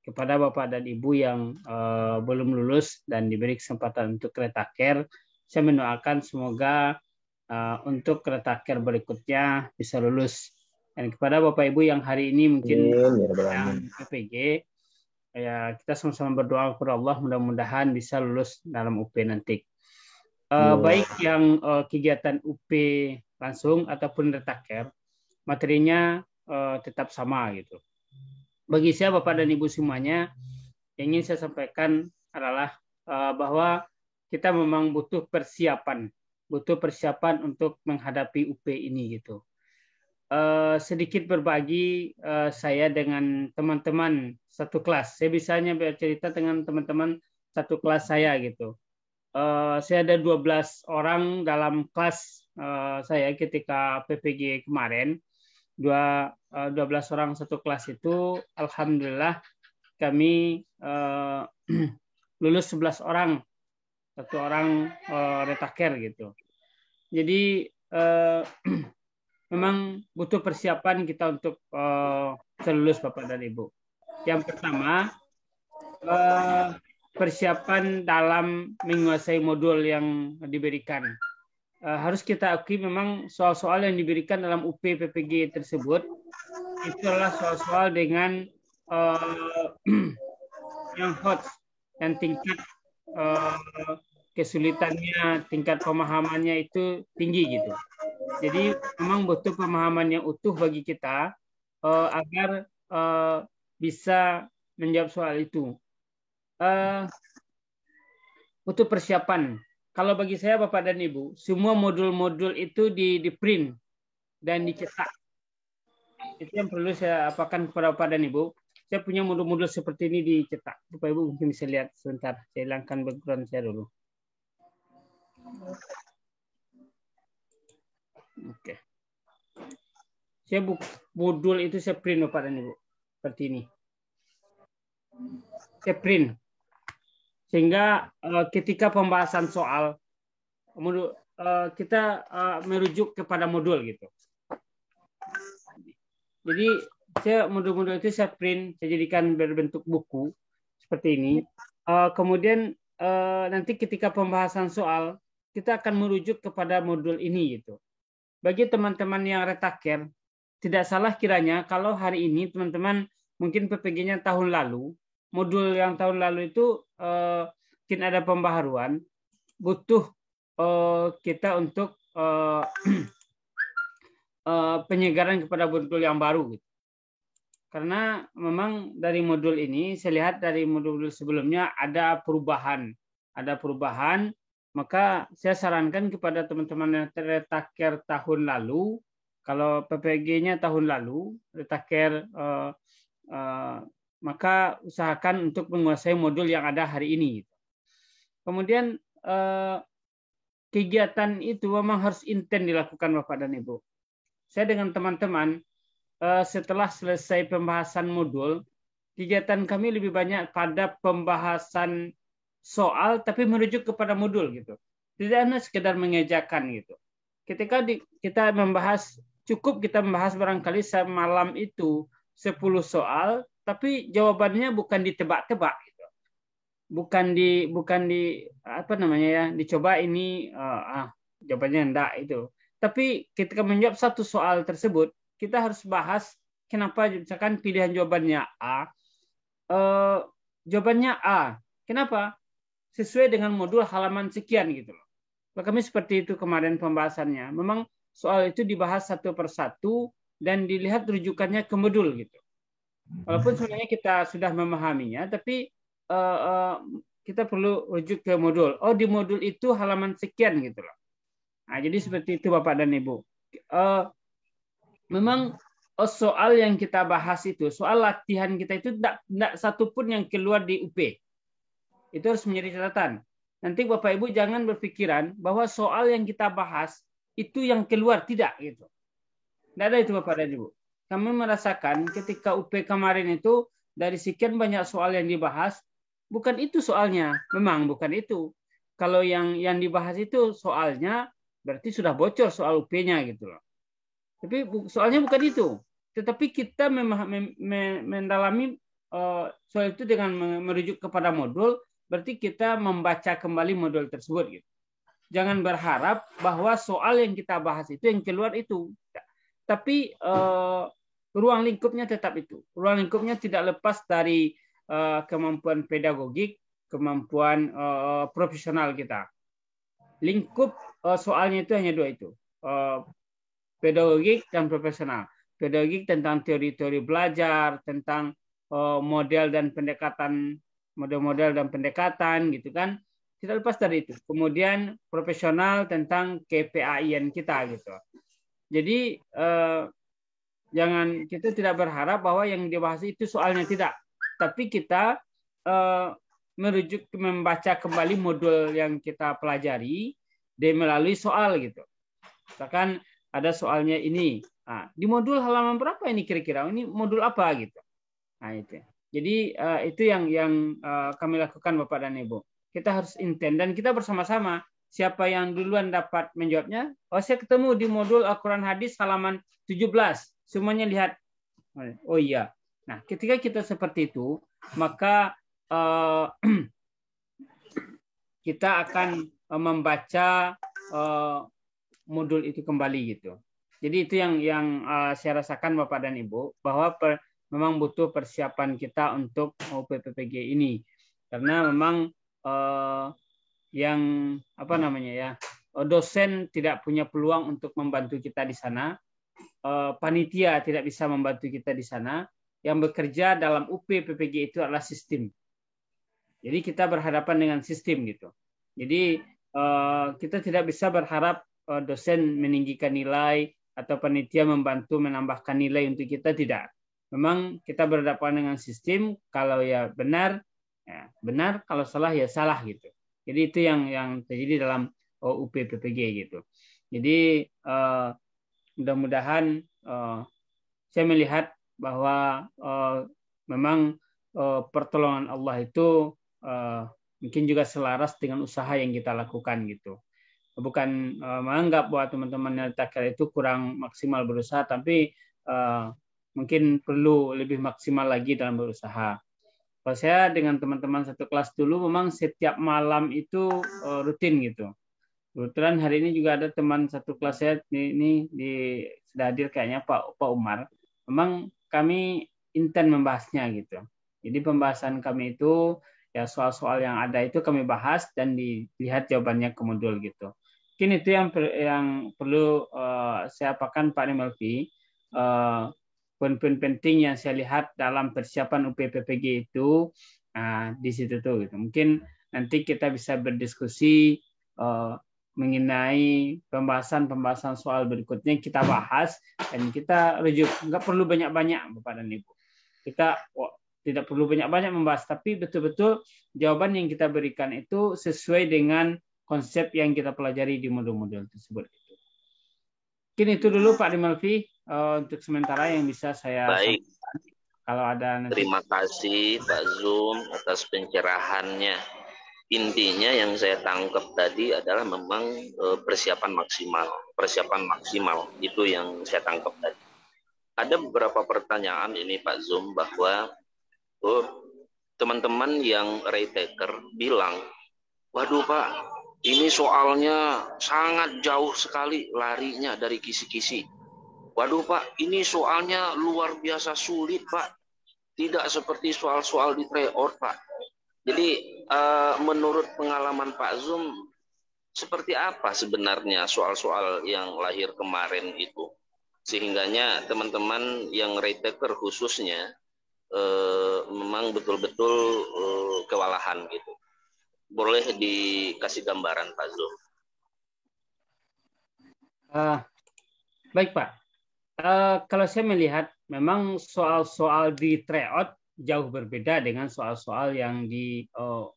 kepada Bapak dan Ibu yang belum lulus dan diberi kesempatan untuk Retaker. Saya mendoakan semoga untuk Retaker berikutnya bisa lulus. Dan kepada Bapak Ibu yang hari ini mungkin yang PPG, ya kita sama-sama berdoa kepada Allah mudah-mudahan bisa lulus dalam UP nanti. Baik yang kegiatan UP langsung ataupun Retaker, materinya tetap sama gitu. Bagi saya Bapak dan Ibu semuanya, yang ingin saya sampaikan adalah bahwa kita memang butuh persiapan untuk menghadapi UP ini gitu. Sedikit berbagi saya dengan teman-teman satu kelas. Saya bisanya bercerita dengan teman-teman satu kelas saya gitu. Saya ada 12 orang dalam kelas saya ketika PPG kemarin. 12 orang satu kelas itu, alhamdulillah kami lulus 11 orang, satu orang Retaker gitu. Jadi memang butuh persiapan kita untuk lulus Bapak dan Ibu. Yang pertama, persiapan dalam menguasai modul yang diberikan. Harus kita akui memang soal-soal yang diberikan dalam UP PPG tersebut itu adalah soal-soal dengan yang hot, yang tingkat kesulitannya, tingkat pemahamannya itu tinggi gitu. Jadi memang butuh pemahaman yang utuh bagi kita agar bisa menjawab soal itu. Butuh persiapan. Kalau bagi saya Bapak dan Ibu, semua modul-modul itu di print dan dicetak. Itu yang perlu saya apakan kepada Bapak dan Ibu. Saya punya modul-modul seperti ini dicetak. Bapak Ibu mungkin bisa lihat sebentar. Saya hilangkan background saya dulu. Oke. Saya modul itu saya print Bapak dan Ibu. Seperti ini. Saya print. Sehingga ketika pembahasan soal modul, kita merujuk kepada modul gitu. Jadi modul-modul itu saya print, saya jadikan berbentuk buku seperti ini. Kemudian nanti ketika pembahasan soal kita akan merujuk kepada modul ini gitu. Bagi teman-teman yang Retaker, tidak salah kiranya kalau hari ini teman-teman mungkin PPG-nya tahun lalu, modul yang tahun lalu itu mungkin ada pembaharuan, butuh kita untuk penyegaran kepada modul yang baru. Gitu. Karena memang dari modul ini, saya lihat dari modul sebelumnya ada perubahan. Maka saya sarankan kepada teman-teman yang Retaker tahun lalu, kalau PPG-nya tahun lalu, Retaker maka usahakan untuk menguasai modul yang ada hari ini. Kemudian kegiatan itu memang harus intens dilakukan Bapak dan Ibu. Saya dengan teman-teman setelah selesai pembahasan modul, kegiatan kami lebih banyak pada pembahasan soal tapi merujuk kepada modul gitu. Tidak hanya sekedar mengejakan gitu. Ketika kita membahas, cukup kita membahas barangkali semalam itu 10 soal, tapi jawabannya bukan ditebak-tebak gitu. Bukan di apa namanya ya, dicoba ini jawabannya enggak itu. Tapi ketika menjawab satu soal tersebut, kita harus bahas kenapa misalkan pilihan jawabannya A. Jawabannya A. Kenapa? Sesuai dengan modul halaman sekian gitu loh. Kami seperti itu kemarin pembahasannya. Memang soal itu dibahas satu persatu dan dilihat rujukannya ke modul gitu. Walaupun sebenarnya kita sudah memahaminya, tapi kita perlu rujuk ke modul. Oh, di modul itu halaman sekian gitu loh. Nah, jadi seperti itu Bapak dan Ibu. Memang soal yang kita bahas itu, soal latihan kita itu tidak satu pun yang keluar di UP. Itu harus menjadi catatan. Nanti Bapak Ibu jangan berpikiran bahwa soal yang kita bahas itu yang keluar, tidak gitu. Tidak ada itu Bapak dan Ibu. Kami merasakan ketika UP kemarin itu dari sekian banyak soal yang dibahas, bukan itu soalnya, memang bukan itu. Kalau yang dibahas itu soalnya berarti sudah bocor soal UP-nya gitu loh. Tapi soalnya bukan itu. tetapi kita mendalami soal itu dengan merujuk kepada modul, berarti kita membaca kembali modul tersebut gitu. Jangan berharap bahwa soal yang kita bahas itu yang keluar itu. Tapi ruang lingkupnya tetap itu. Ruang lingkupnya tidak lepas dari kemampuan pedagogik, kemampuan profesional kita. Lingkup soalnya itu hanya dua itu. Pedagogik dan profesional. Pedagogik tentang teori-teori belajar, tentang model dan pendekatan, model-model dan pendekatan gitu kan. Tidak lepas dari itu. Kemudian profesional tentang KPAIN kita gitu. Jadi jangan, kita tidak berharap bahwa yang dibahas itu soalnya, tidak. Tapi kita merujuk, membaca kembali modul yang kita pelajari dan melalui soal gitu. Misalkan ada soalnya ini. Nah, di modul halaman berapa ini kira-kira? Ini modul apa gitu. Nah, itu. Jadi itu yang kami lakukan Bapak dan Ibu. Kita harus intent dan kita bersama-sama. Siapa yang duluan dapat menjawabnya? Oh, saya ketemu di modul Al-Quran Hadis halaman 17. Semuanya lihat. Oh iya. Nah, ketika kita seperti itu, maka kita akan membaca modul itu kembali gitu. Jadi itu yang saya rasakan Bapak dan Ibu, bahwa memang butuh persiapan kita untuk UPPPG ini. Karena memang yang dosen tidak punya peluang untuk membantu kita di sana, panitia tidak bisa membantu kita di sana. Yang bekerja dalam UPPPG itu adalah sistem. Jadi kita berhadapan dengan sistem gitu. Jadi kita tidak bisa berharap dosen meninggikan nilai atau panitia membantu menambahkan nilai untuk kita, tidak. Memang kita berhadapan dengan sistem. Kalau ya benar, ya benar, kalau salah ya salah gitu. Jadi itu yang terjadi dalam UPPPG gitu. Jadi mudah-mudahan saya melihat bahwa memang pertolongan Allah itu mungkin juga selaras dengan usaha yang kita lakukan gitu. Bukan menganggap bahwa teman-teman yang takir itu kurang maksimal berusaha, tapi mungkin perlu lebih maksimal lagi dalam berusaha. Kalau saya dengan teman-teman satu kelas dulu, memang setiap malam itu rutin gitu. Kebetulan hari ini juga ada teman satu kelas saya ini sudah hadir kayaknya Pak Umar. Memang kami intent membahasnya gitu. Jadi pembahasan kami itu ya soal-soal yang ada itu kami bahas dan dilihat jawabannya ke modul gitu. Mungkin itu yang perlu saya apakan Pak Nimelvi. Poin-poin penting yang saya lihat dalam persiapan UPPPG itu di situ tuh gitu. Mungkin nanti kita bisa berdiskusi mengenai pembahasan soal berikutnya kita bahas dan kita rujuk. Nggak perlu banyak-banyak Bapak dan Ibu. Kita tidak perlu banyak-banyak membahas, tapi betul-betul jawaban yang kita berikan itu sesuai dengan konsep yang kita pelajari di modul-modul tersebut. Mungkin itu dulu Pak Dimalfi untuk sementara yang bisa saya baik sampaikan. Kalau ada nanti. Terima kasih Pak Zum atas pencerahannya. Intinya yang saya tangkap tadi adalah memang persiapan maksimal itu yang saya tangkap tadi. Ada beberapa pertanyaan ini Pak Zum, bahwa teman-teman yang retaker bilang, waduh Pak, ini soalnya sangat jauh sekali larinya dari kisi-kisi. Waduh Pak, ini soalnya luar biasa sulit Pak. Tidak seperti soal-soal di tryout Pak. Jadi menurut pengalaman Pak Zum, seperti apa sebenarnya soal-soal yang lahir kemarin itu? Sehingganya teman-teman yang retaker khususnya memang betul-betul kewalahan gitu. Boleh dikasih gambaran Pak Zum? Baik Pak. Kalau saya melihat memang soal-soal di tryout jauh berbeda dengan soal-soal yang di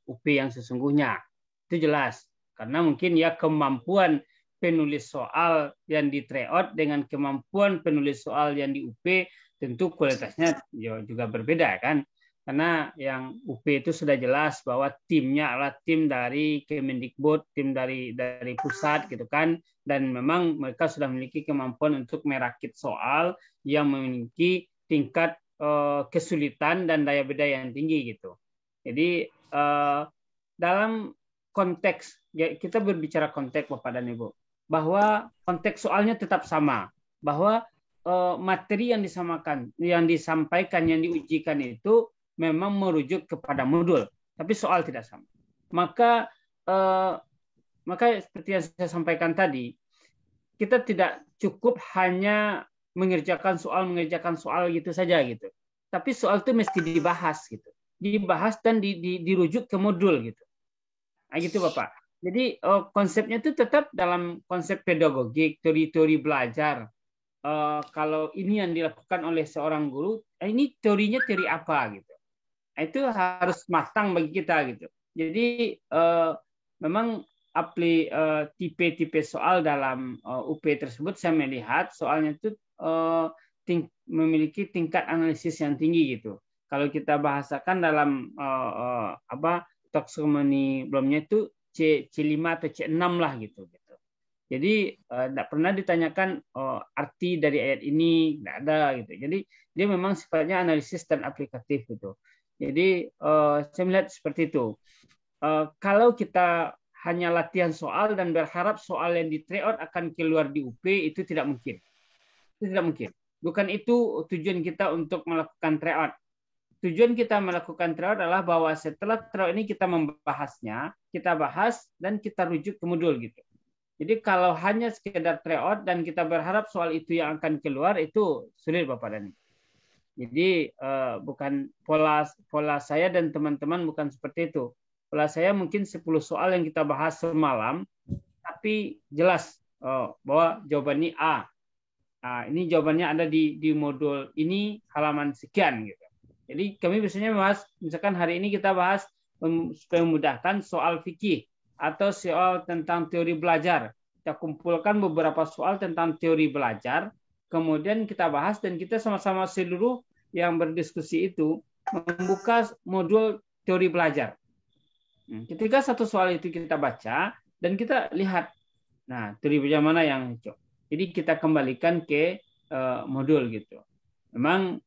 UP yang sesungguhnya. Itu jelas. Karena mungkin ya kemampuan penulis soal yang di tryout dengan kemampuan penulis soal yang di UP tentu kualitasnya juga berbeda kan. Karena yang UP itu sudah jelas bahwa timnya adalah tim dari Kemendikbud, tim dari pusat gitu kan. dan memang mereka sudah memiliki kemampuan untuk merakit soal yang memiliki tingkat kesulitan dan daya beda yang tinggi gitu. Jadi dalam konteks, ya, kita berbicara konteks Bapak dan Ibu, bahwa konteks soalnya tetap sama, bahwa materi yang disamakan, yang disampaikan, yang diujikan itu memang merujuk kepada modul, tapi soal tidak sama. Maka seperti yang saya sampaikan tadi, kita tidak cukup hanya mengerjakan soal gitu saja gitu. Tapi soal itu mesti dibahas gitu. Dibahas dan dirujuk ke modul gitu. Nah, gitu Bapak. Jadi konsepnya itu tetap dalam konsep pedagogik, teori-teori belajar. Kalau ini yang dilakukan oleh seorang guru, ini teorinya teori apa gitu. Nah, itu harus matang bagi kita gitu. Jadi memang tipe-tipe soal dalam UP tersebut saya melihat soalnya itu memiliki tingkat analisis yang tinggi gitu. Kalau kita bahasakan dalam taksonomi belumnya itu C5 atau C6 lah gitu. Jadi tidak pernah ditanyakan arti dari ayat ini, tidak ada gitu. Jadi dia memang sifatnya analisis dan aplikatif gitu. Jadi saya melihat seperti itu. Kalau kita hanya latihan soal dan berharap soal yang di tryout akan keluar di UP, itu tidak mungkin. Itu tidak mungkin. Bukan itu tujuan kita untuk melakukan tryout. Tujuan kita melakukan tryout adalah bahwa setelah tryout ini kita membahasnya, kita bahas dan kita rujuk ke modul gitu. Jadi kalau hanya sekedar tryout dan kita berharap soal itu yang akan keluar, itu sulit Bapak dan Ibu. Jadi bukan pola saya dan teman-teman bukan seperti itu. Pola saya mungkin 10 soal yang kita bahas semalam, tapi jelas bahwa jawabannya A. Nah, ini jawabannya ada di modul ini halaman sekian gitu. Jadi kami biasanya bahas, misalkan hari ini kita bahas supaya memudahkan soal fikih atau soal tentang teori belajar. Kita kumpulkan beberapa soal tentang teori belajar, kemudian kita bahas dan kita sama-sama seluruh yang berdiskusi itu membuka modul teori belajar. Ketika satu soal itu kita baca dan kita lihat, nah teori belajar mana yang cocok. Jadi kita kembalikan ke modul gitu. Memang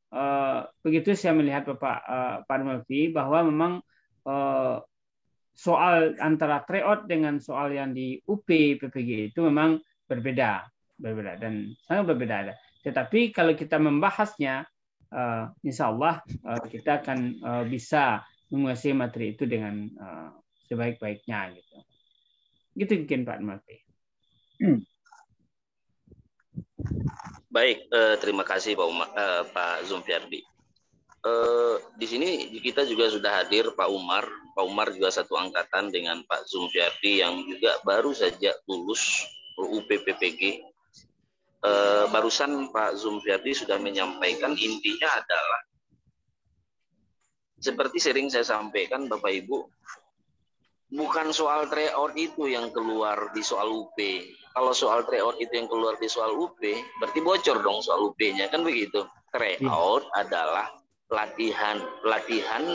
begitu saya melihat Pak Melvi bahwa memang soal antara tryout dengan soal yang di UP PPG itu memang berbeda dan sangat berbeda. Tetapi kalau kita membahasnya, insya Allah kita akan bisa menguasai materi itu dengan sebaik-baiknya gitu. Gitu mungkin Pak Melvi. Baik, terima kasih Pak Zulfiardi. Di sini kita juga sudah hadir Pak Umar. Pak Umar juga satu angkatan dengan Pak Zulfiardi yang juga baru saja lulus UPPPG. Barusan Pak Zulfiardi sudah menyampaikan intinya adalah seperti sering saya sampaikan Bapak Ibu, bukan soal tryout itu yang keluar di soal UP. Kalau soal tryout itu yang keluar di soal UP, berarti bocor dong soal UP-nya, kan begitu. Tryout adalah latihan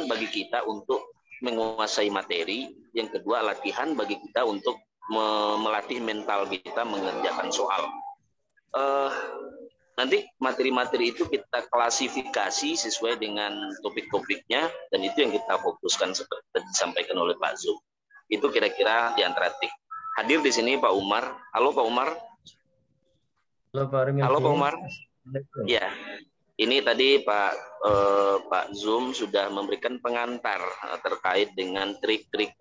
bagi kita untuk menguasai materi. Yang kedua, latihan bagi kita untuk melatih mental kita mengerjakan soal. Nanti materi-materi itu kita klasifikasi sesuai dengan topik-topiknya, dan itu yang kita fokuskan seperti disampaikan oleh Pak Zul. Itu kira-kira di antara tik. Hadir di sini Pak Umar. Halo Pak Umar. Halo Pak Rimil. Halo Pak Umar. Ya, ini tadi Pak Zoom sudah memberikan pengantar terkait dengan trik-trik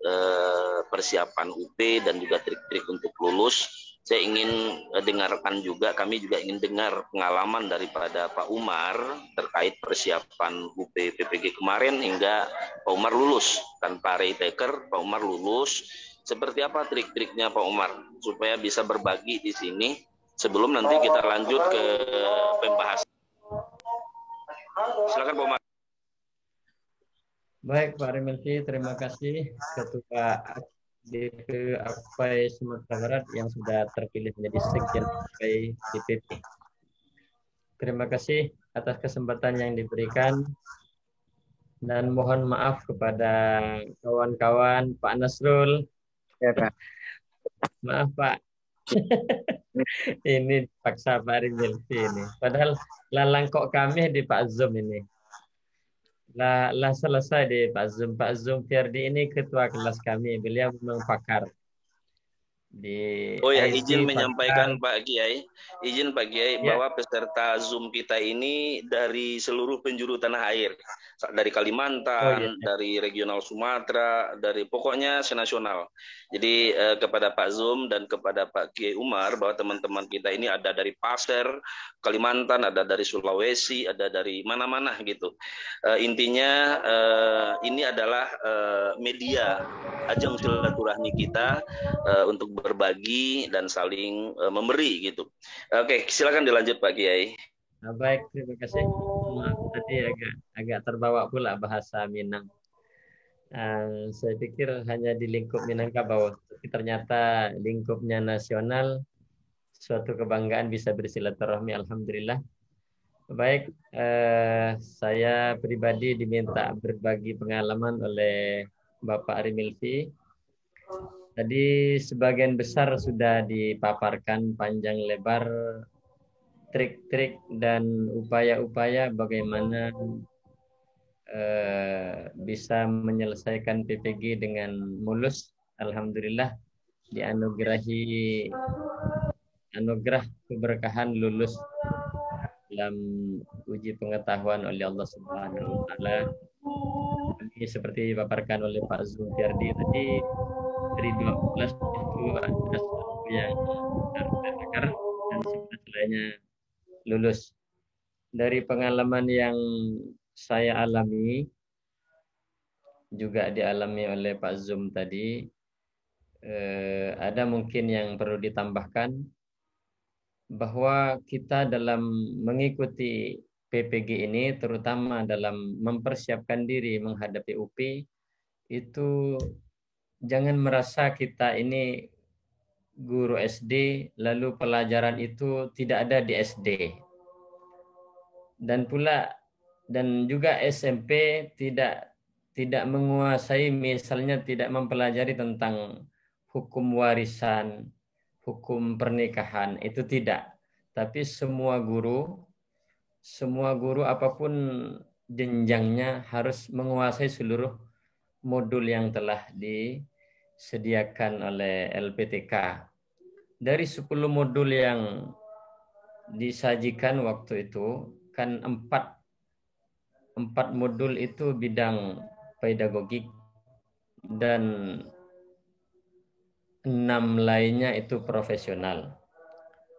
persiapan UP dan juga trik-trik untuk lulus. Saya ingin dengarkan juga, kami juga ingin dengar pengalaman daripada Pak Umar terkait persiapan UP PPG kemarin hingga Pak Umar lulus. Tanpa retaker, Pak Umar lulus. Seperti apa trik-triknya Pak Umar supaya bisa berbagi di sini sebelum nanti kita lanjut ke pembahasan. Silakan Pak Umar. Baik Pak Rimilki, terima kasih Ketua DP APAI Sumatera Barat yang sudah terpilih menjadi Sekjen APAI DPP. Terima kasih atas kesempatan yang diberikan dan mohon maaf kepada kawan-kawan Pak Nasrul. Ya, Pak. Maaf Pak, Ini paksa Pak Rizalfi ini. Padahal lalang kok kami di Pak Zum ini. Lah selesai di Pak Zum. Pak Zum Firdi ini ketua kelas kami. Beliau memang pakar di Oh ya, izin IT, menyampaikan pakar. Pak Kiai, izin Pak Kiai Ya, bahwa peserta Zoom kita ini dari seluruh penjuru tanah air, dari oh iya. Kalimantan, dari regional Sumatera, dari pokoknya senasional. Jadi kepada Pak Zoom dan kepada Pak Kiai Umar bahwa teman-teman kita ini ada dari Pasir, Kalimantan, ada dari Sulawesi, ada dari mana-mana gitu. Intinya ini adalah media ajang silaturahmi kita untuk berbagi dan saling memberi gitu. Oke, silakan dilanjut Pak Kiai. Nah, baik, terima kasih. Maaf, tadi agak terbawa pula bahasa Minang. Saya pikir hanya di lingkup Minangkabau, tapi ternyata lingkupnya nasional, suatu kebanggaan bisa bersilaturahmi. Alhamdulillah. Baik, saya pribadi diminta berbagi pengalaman oleh Bapak Arimilfi. Tadi sebagian besar sudah dipaparkan panjang lebar trik-trik dan upaya-upaya bagaimana bisa menyelesaikan PPG dengan mulus. Alhamdulillah dianugerahi anugerah keberkahan lulus dalam uji pengetahuan oleh Allah Subhanahu wa taala. Ini seperti dipaparkan oleh Pak Zulfiardi tadi, dari 12 itu ada satu yang tertukar dan 11 lainnya lulus. Dari pengalaman yang saya alami, juga dialami oleh Pak Zum tadi, ada mungkin yang perlu ditambahkan, bahwa kita dalam mengikuti PPG ini, terutama dalam mempersiapkan diri menghadapi UP, itu jangan merasa kita ini guru SD, lalu pelajaran itu tidak ada di SD. Dan juga SMP tidak menguasai, misalnya tidak mempelajari tentang hukum warisan, hukum pernikahan, itu tidak. Tapi semua guru apapun jenjangnya harus menguasai seluruh modul yang telah disediakan oleh LPTK. Dari 10 modul yang disajikan waktu itu, kan 4 modul itu bidang pedagogik dan 6 lainnya itu profesional.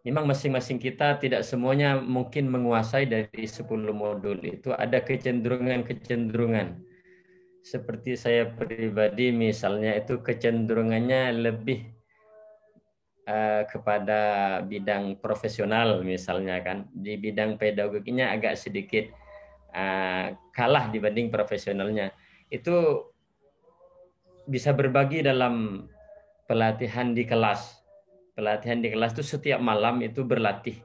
Memang masing-masing kita tidak semuanya mungkin menguasai dari 10 modul itu, ada kecenderungan. Seperti saya pribadi misalnya itu kecenderungannya lebih kepada bidang profesional misalnya kan. Di bidang pedagogiknya agak sedikit kalah dibanding profesionalnya. Itu bisa berbagi dalam pelatihan di kelas. Pelatihan di kelas itu setiap malam itu berlatih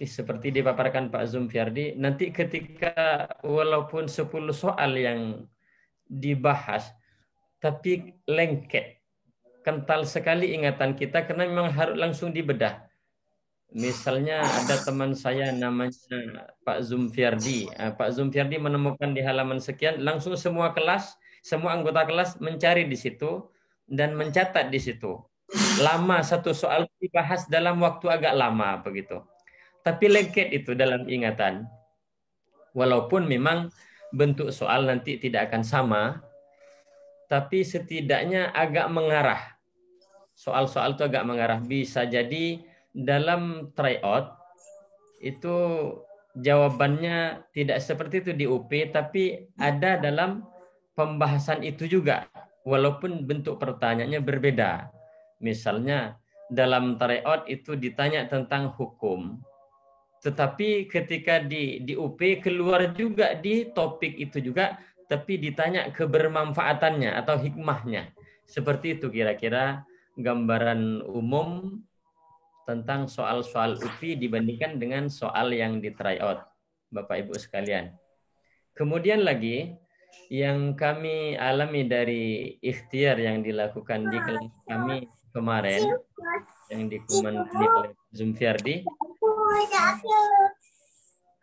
seperti dipaparkan Pak Zulfiardi. Nanti ketika walaupun 10 soal yang dibahas, tapi lengket, kental sekali ingatan kita karena memang harus langsung dibedah. Misalnya ada teman saya namanya Pak Zulfiardi. Pak Zulfiardi menemukan di halaman sekian, langsung semua anggota kelas mencari di situ dan mencatat di situ. Lama satu soal dibahas dalam waktu agak lama begitu. Tapi lengket itu dalam ingatan. Walaupun memang bentuk soal nanti tidak akan sama, tapi setidaknya agak mengarah. Soal-soal itu agak mengarah. Bisa jadi dalam tryout itu jawabannya tidak seperti itu di UP, tapi ada dalam pembahasan itu juga, walaupun bentuk pertanyaannya berbeda. Misalnya dalam tryout itu ditanya tentang hukum, tetapi ketika di UP keluar juga di topik itu juga, tapi ditanya kebermanfaatannya atau hikmahnya. Seperti itu kira-kira gambaran umum tentang soal-soal UP dibandingkan dengan soal yang di tryout, Bapak Ibu sekalian. Kemudian lagi yang kami alami dari ikhtiar yang dilakukan di kelas kami kemarin yang dikomandoi oleh Zumfiardi,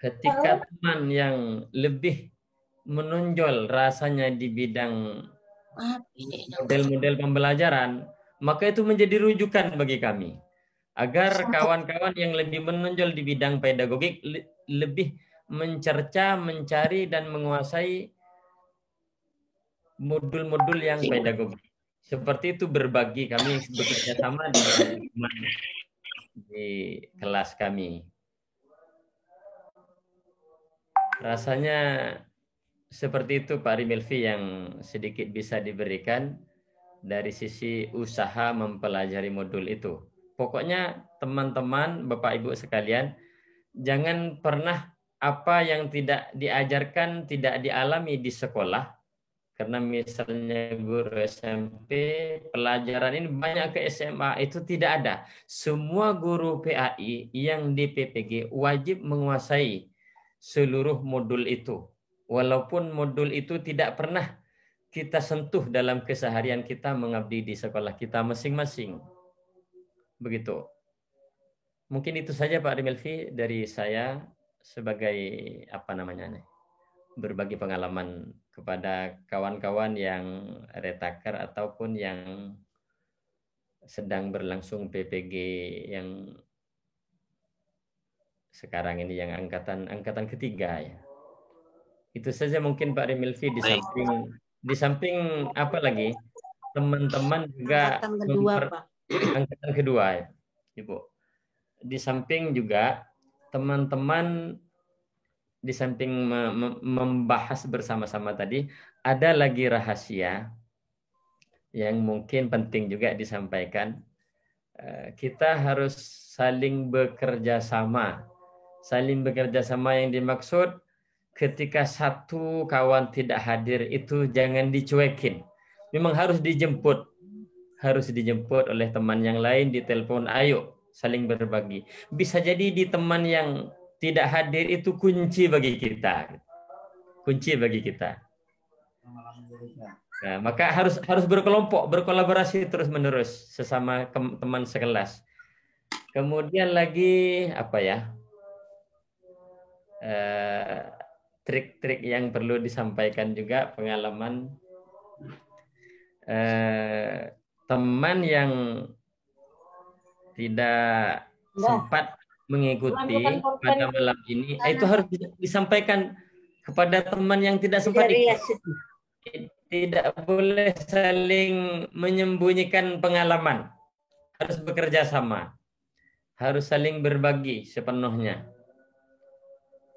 ketika teman yang lebih menonjol rasanya di bidang model-model pembelajaran, maka itu menjadi rujukan bagi kami. Agar kawan-kawan yang lebih menonjol di bidang pedagogik lebih mencerca, mencari, dan menguasai modul-modul yang pedagogik. Seperti itu berbagi, kami bekerja sama dengan teman di kelas kami. Rasanya seperti itu Pak Rimelvi yang sedikit bisa diberikan dari sisi usaha mempelajari modul itu. Pokoknya teman-teman, Bapak Ibu sekalian, jangan pernah apa yang tidak diajarkan, tidak dialami di sekolah. Karena misalnya guru SMP, pelajaran ini banyak ke SMA, itu tidak ada. Semua guru PAI yang di PPG wajib menguasai seluruh modul itu. Walaupun modul itu tidak pernah kita sentuh dalam keseharian kita mengabdi di sekolah kita masing-masing. Begitu. Mungkin itu saja Pak Rimelvi dari saya sebagai berbagi pengalaman kepada kawan-kawan yang retaker ataupun yang sedang berlangsung PPG yang sekarang ini yang angkatan ketiga ya. Itu saja mungkin Pak Rimelvi di samping apa lagi teman-teman juga angkatan kedua ya Ibu. Di samping juga teman-teman di samping membahas bersama-sama tadi ada lagi rahasia yang mungkin penting juga disampaikan. Kita harus saling bekerja sama. Saling bekerja sama yang dimaksud ketika satu kawan tidak hadir itu jangan dicuekin. Memang harus dijemput. Harus dijemput oleh teman yang lain, ditelepon, ayo saling berbagi. Bisa jadi di teman yang tidak hadir itu kunci bagi kita. Kunci bagi kita. Nah, maka harus berkelompok, berkolaborasi terus-menerus sesama teman sekelas. Kemudian lagi apa ya? Trik-trik yang perlu disampaikan juga pengalaman teman yang tidak sempat mengikuti pada malam ini itu harus disampaikan kepada teman yang tidak sempat ikut. Tidak boleh saling menyembunyikan pengalaman, harus bekerja sama, harus saling berbagi sepenuhnya.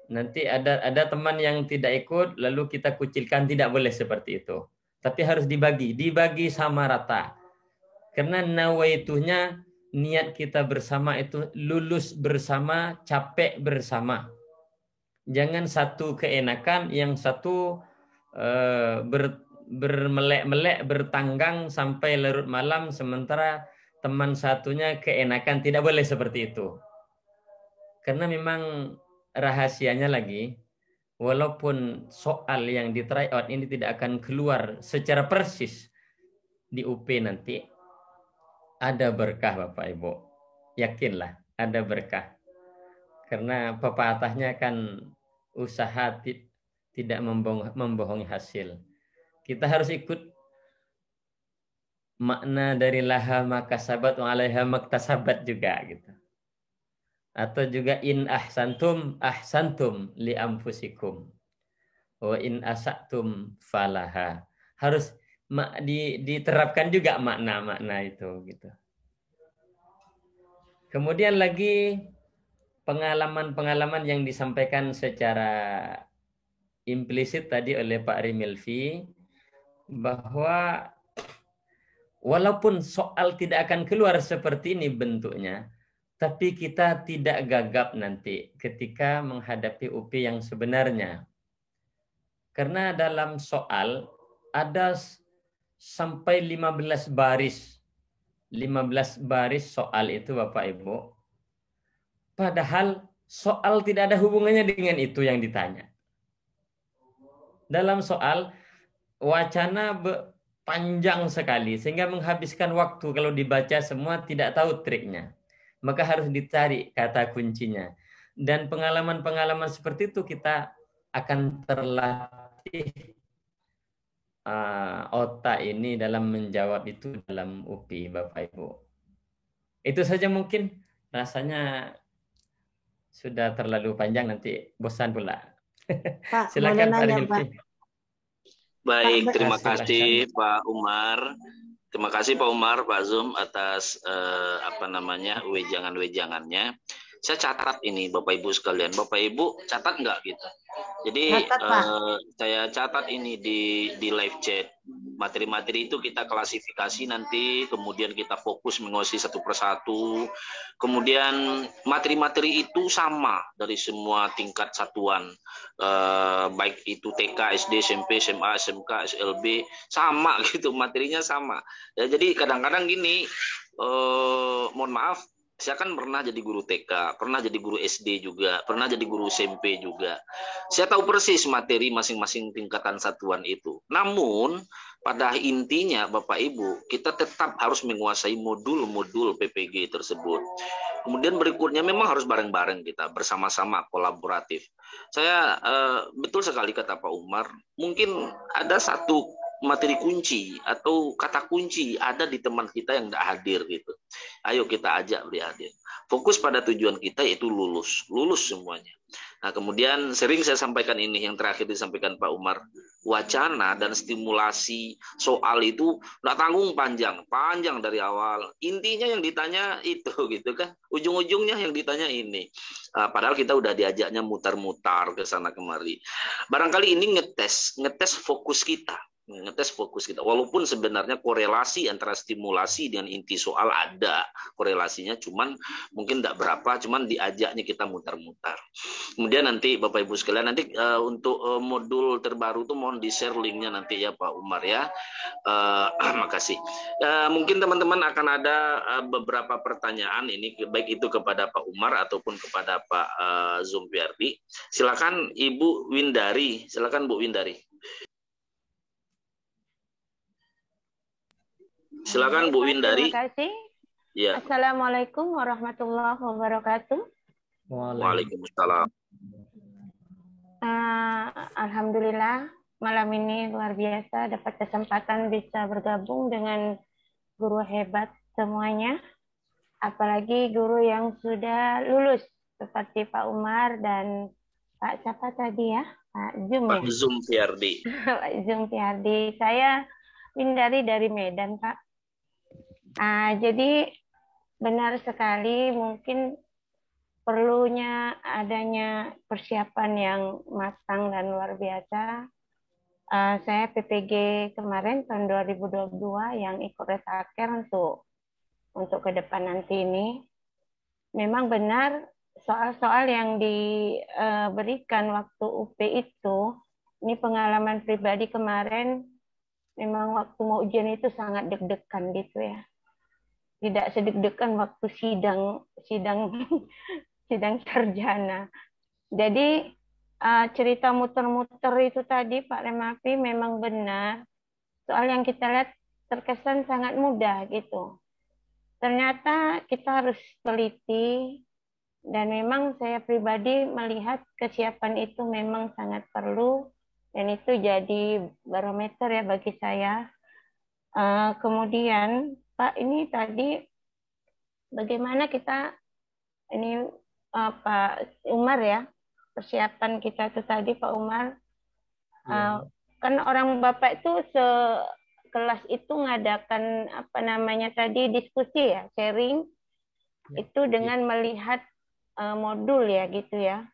Nanti ada teman yang tidak ikut, lalu kita kucilkan, tidak boleh seperti itu. Tapi harus dibagi sama rata. Karena nawaitunya niat kita bersama itu lulus bersama, capek bersama. Jangan satu keenakan, yang satu bermelek-melek, bertanggang sampai larut malam, sementara teman satunya keenakan. Tidak boleh seperti itu. Karena memang rahasianya lagi, walaupun soal yang di try out ini tidak akan keluar secara persis di UP nanti, ada berkah Bapak Ibu. Yakinlah ada berkah. Karena pepatahnya kan usaha tidak membohongi hasil. Kita harus ikut makna dari laha makasabat wa alaiha maktasabat juga gitu. Atau juga in ahsantum li anfusikum wa in asatum falaha. Harus diterapkan juga makna-makna itu gitu. Kemudian lagi pengalaman-pengalaman yang disampaikan secara implisit tadi oleh Pak Rimelvi, bahwa walaupun soal tidak akan keluar seperti ini bentuknya, tapi kita tidak gagap nanti ketika menghadapi UP yang sebenarnya. Karena dalam soal ada sampai 15 baris. 15 baris soal itu Bapak Ibu. Padahal soal tidak ada hubungannya dengan itu yang ditanya. Dalam soal wacana panjang sekali sehingga menghabiskan waktu kalau dibaca semua tidak tahu triknya. Maka harus dicari kata kuncinya. Dan pengalaman-pengalaman seperti itu kita akan terlatih otak ini dalam menjawab itu dalam UPI, Bapak Ibu. Itu saja mungkin, rasanya sudah terlalu panjang nanti bosan pula. Pak, Silakan Pak boleh nanya, Rizky. Baik, Pak, terima Silakan. kasih Pak Umar. Terima kasih Pak Umar, Pak Zum atas wejangan-wejangannya. Saya catat ini Bapak Ibu sekalian. Bapak Ibu catat nggak gitu? Jadi Catat, Pak. saya catat ini di live chat. Materi-materi itu kita klasifikasi nanti, kemudian kita fokus menguasai satu persatu. Kemudian materi-materi itu sama dari semua tingkat satuan, baik itu TK, SD, SMP, SMA, SMK, SLB, sama gitu, materinya sama. Ya, jadi kadang-kadang gini, mohon maaf, saya kan pernah jadi guru TK, pernah jadi guru SD juga, pernah jadi guru SMP juga. Saya tahu persis materi masing-masing tingkatan satuan itu. Namun, pada intinya Bapak Ibu, kita tetap harus menguasai modul-modul PPG tersebut. Kemudian berikutnya memang harus bareng-bareng kita, bersama-sama, kolaboratif. Saya betul sekali kata Pak Umar, mungkin ada satu materi kunci atau kata kunci ada di teman kita yang tidak hadir gitu. Ayo kita ajak beliau hadir. Fokus pada tujuan kita yaitu lulus semuanya. Nah, kemudian sering saya sampaikan ini yang terakhir disampaikan Pak Umar, wacana dan stimulasi soal itu nggak tanggung panjang dari awal. Intinya yang ditanya itu gitu kan, ujung-ujungnya yang ditanya ini. Padahal kita udah diajaknya mutar-mutar ke sana kemari. Barangkali ini ngetes fokus kita. Walaupun sebenarnya korelasi antara stimulasi dengan inti soal ada korelasinya, cuman mungkin tidak berapa, cuman diajaknya kita mutar-mutar. Kemudian nanti Bapak Ibu sekalian, nanti untuk modul terbaru itu mohon di-share linknya nanti ya Pak Umar ya. Makasih. Mungkin teman-teman akan ada beberapa pertanyaan ini, baik itu kepada Pak Umar ataupun kepada Pak Zumpiardi. Silakan Ibu Windari, silakan Bu Windari. Silakan Bu Windari. Terima kasih. Ya. Assalamualaikum warahmatullahi wabarakatuh. Waalaikumsalam. Alhamdulillah malam ini luar biasa dapat kesempatan bisa bergabung dengan guru hebat semuanya. Apalagi guru yang sudah lulus seperti Pak Umar dan Pak siapa tadi ya? Pak Zum ya? Pak Zumpiardi. Pak Zumpiardi. Saya Windari dari Medan, Pak. Jadi benar sekali mungkin perlunya adanya persiapan yang matang dan luar biasa. Saya PPG kemarin tahun 2022 yang ikut retaker untuk ke depan nanti ini. Memang benar soal-soal yang diberikan waktu UP itu, ini pengalaman pribadi kemarin, memang waktu mau ujian itu sangat deg-degan gitu ya. Tidak sedeg-degan waktu sidang sarjana. Jadi cerita muter-muter itu tadi Pak Remapi memang benar. Soal yang kita lihat terkesan sangat mudah gitu. Ternyata kita harus teliti dan memang saya pribadi melihat kesiapan itu memang sangat perlu dan itu jadi barometer ya bagi saya. Kemudian Pak, ini tadi bagaimana kita ini Pak Umar ya, persiapan kita itu tadi Pak Umar. Kan orang Bapak itu sekelas itu ngadakan apa namanya tadi diskusi ya, sharing itu dengan melihat modul ya gitu ya.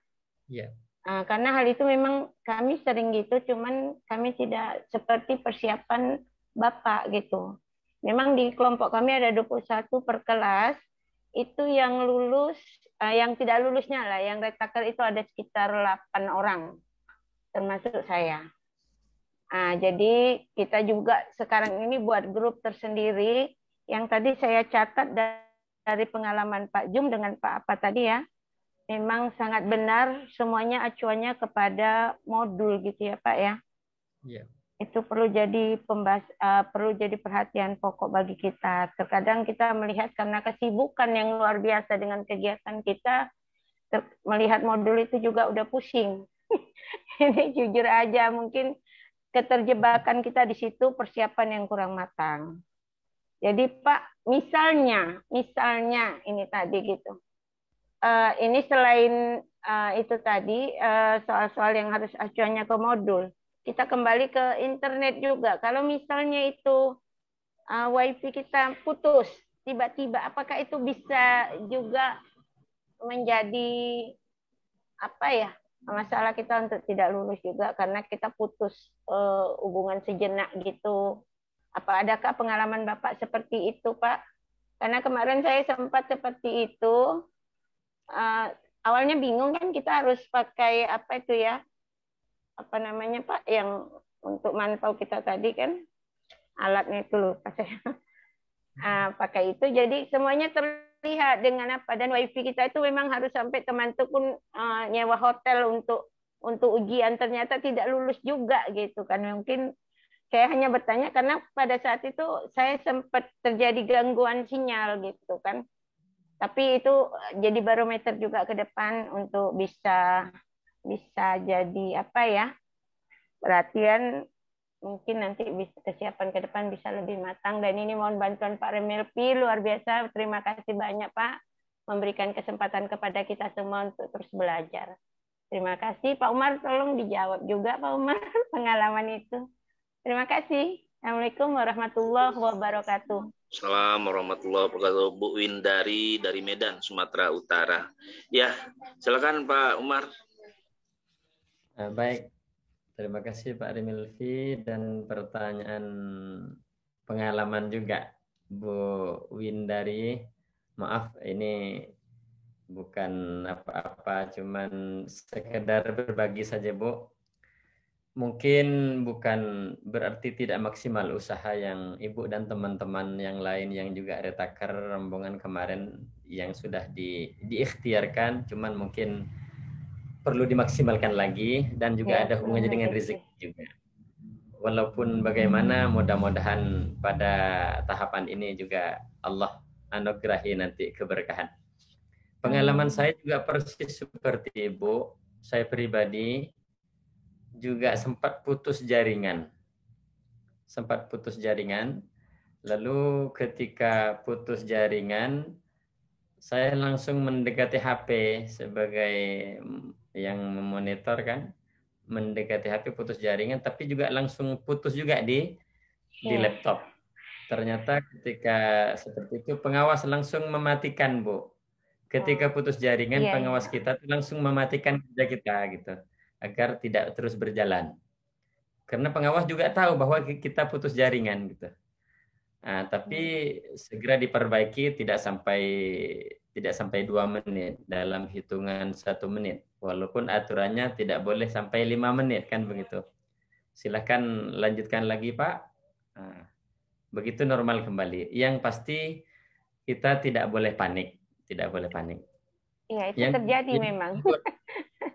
Karena hal itu memang kami sering gitu, cuman kami tidak seperti persiapan Bapak gitu. Memang di kelompok kami ada 21 per kelas, itu yang lulus, yang tidak lulusnya lah, yang retaker itu ada sekitar 8 orang, termasuk saya. Jadi kita juga sekarang ini buat grup tersendiri, yang tadi saya catat dari pengalaman Pak Jum dengan Pak apa tadi ya, memang sangat benar semuanya acuannya kepada modul gitu ya Pak ya. itu perlu jadi perhatian pokok bagi kita. Terkadang kita melihat karena kesibukan yang luar biasa dengan kegiatan kita, melihat modul itu juga udah pusing. Ini jujur aja mungkin keterjebakan kita di situ, persiapan yang kurang matang. Jadi Pak, misalnya ini tadi gitu. Ini selain itu tadi soal-soal yang harus acuannya ke modul, kita kembali ke internet juga. Kalau misalnya itu wifi kita putus tiba-tiba, apakah itu bisa juga menjadi apa ya, masalah kita untuk tidak lulus juga karena kita putus hubungan sejenak gitu? Adakah pengalaman Bapak seperti itu, Pak? Karena kemarin saya sempat seperti itu. Awalnya bingung kan, kita harus pakai apa itu ya? Apa namanya Pak, yang untuk mantau kita tadi kan, alatnya itu lupa saya. Pakai itu, jadi semuanya terlihat dengan apa, dan wifi kita itu memang harus sampai teman itu pun nyewa hotel untuk ujian, ternyata tidak lulus juga gitu kan. Mungkin saya hanya bertanya karena pada saat itu saya sempat terjadi gangguan sinyal gitu kan. Tapi itu jadi barometer juga ke depan untuk bisa jadi apa ya, perhatian, mungkin nanti bisa kesiapan ke depan bisa lebih matang. Dan ini mohon bantuan Pak Remelpi, luar biasa. Terima kasih banyak Pak, memberikan kesempatan kepada kita semua untuk terus belajar. Terima kasih Pak Umar, tolong dijawab juga Pak Umar pengalaman itu. Terima kasih. Assalamualaikum warahmatullahi wabarakatuh. Assalamualaikum warahmatullahi wabarakatuh. Bu Windari dari Medan, Sumatera Utara. Ya, silakan Pak Umar. Baik, terima kasih Pak Rimilvi, dan pertanyaan pengalaman juga Bu Windari. Maaf, ini bukan apa-apa, cuman sekedar berbagi saja Bu. Mungkin bukan berarti tidak maksimal usaha yang Ibu dan teman-teman yang lain yang juga retaker rombongan kemarin yang sudah diikhtiarkan, cuman mungkin perlu dimaksimalkan lagi, dan juga ada hubungannya dengan rezeki juga. Walaupun bagaimana, mudah-mudahan pada tahapan ini juga Allah anugerahi nanti keberkahan. Pengalaman saya juga persis seperti Ibu. Saya pribadi juga sempat putus jaringan. Lalu ketika putus jaringan, saya langsung mendekati HP sebagai yang memonitor kan, mendekati HP putus jaringan, tapi juga langsung putus juga di laptop. Ternyata ketika seperti itu, pengawas langsung mematikan Bu. Ketika putus jaringan, pengawas kita langsung mematikan kerja kita gitu, agar tidak terus berjalan. Karena pengawas juga tahu bahwa kita putus jaringan gitu. Nah, tapi segera diperbaiki, tidak sampai 2 menit, dalam hitungan 1 menit. Walaupun aturannya tidak boleh sampai 5 menit kan begitu. Silakan lanjutkan lagi Pak. Nah, begitu normal kembali. Yang pasti kita tidak boleh panik, Iya, itu terjadi memang.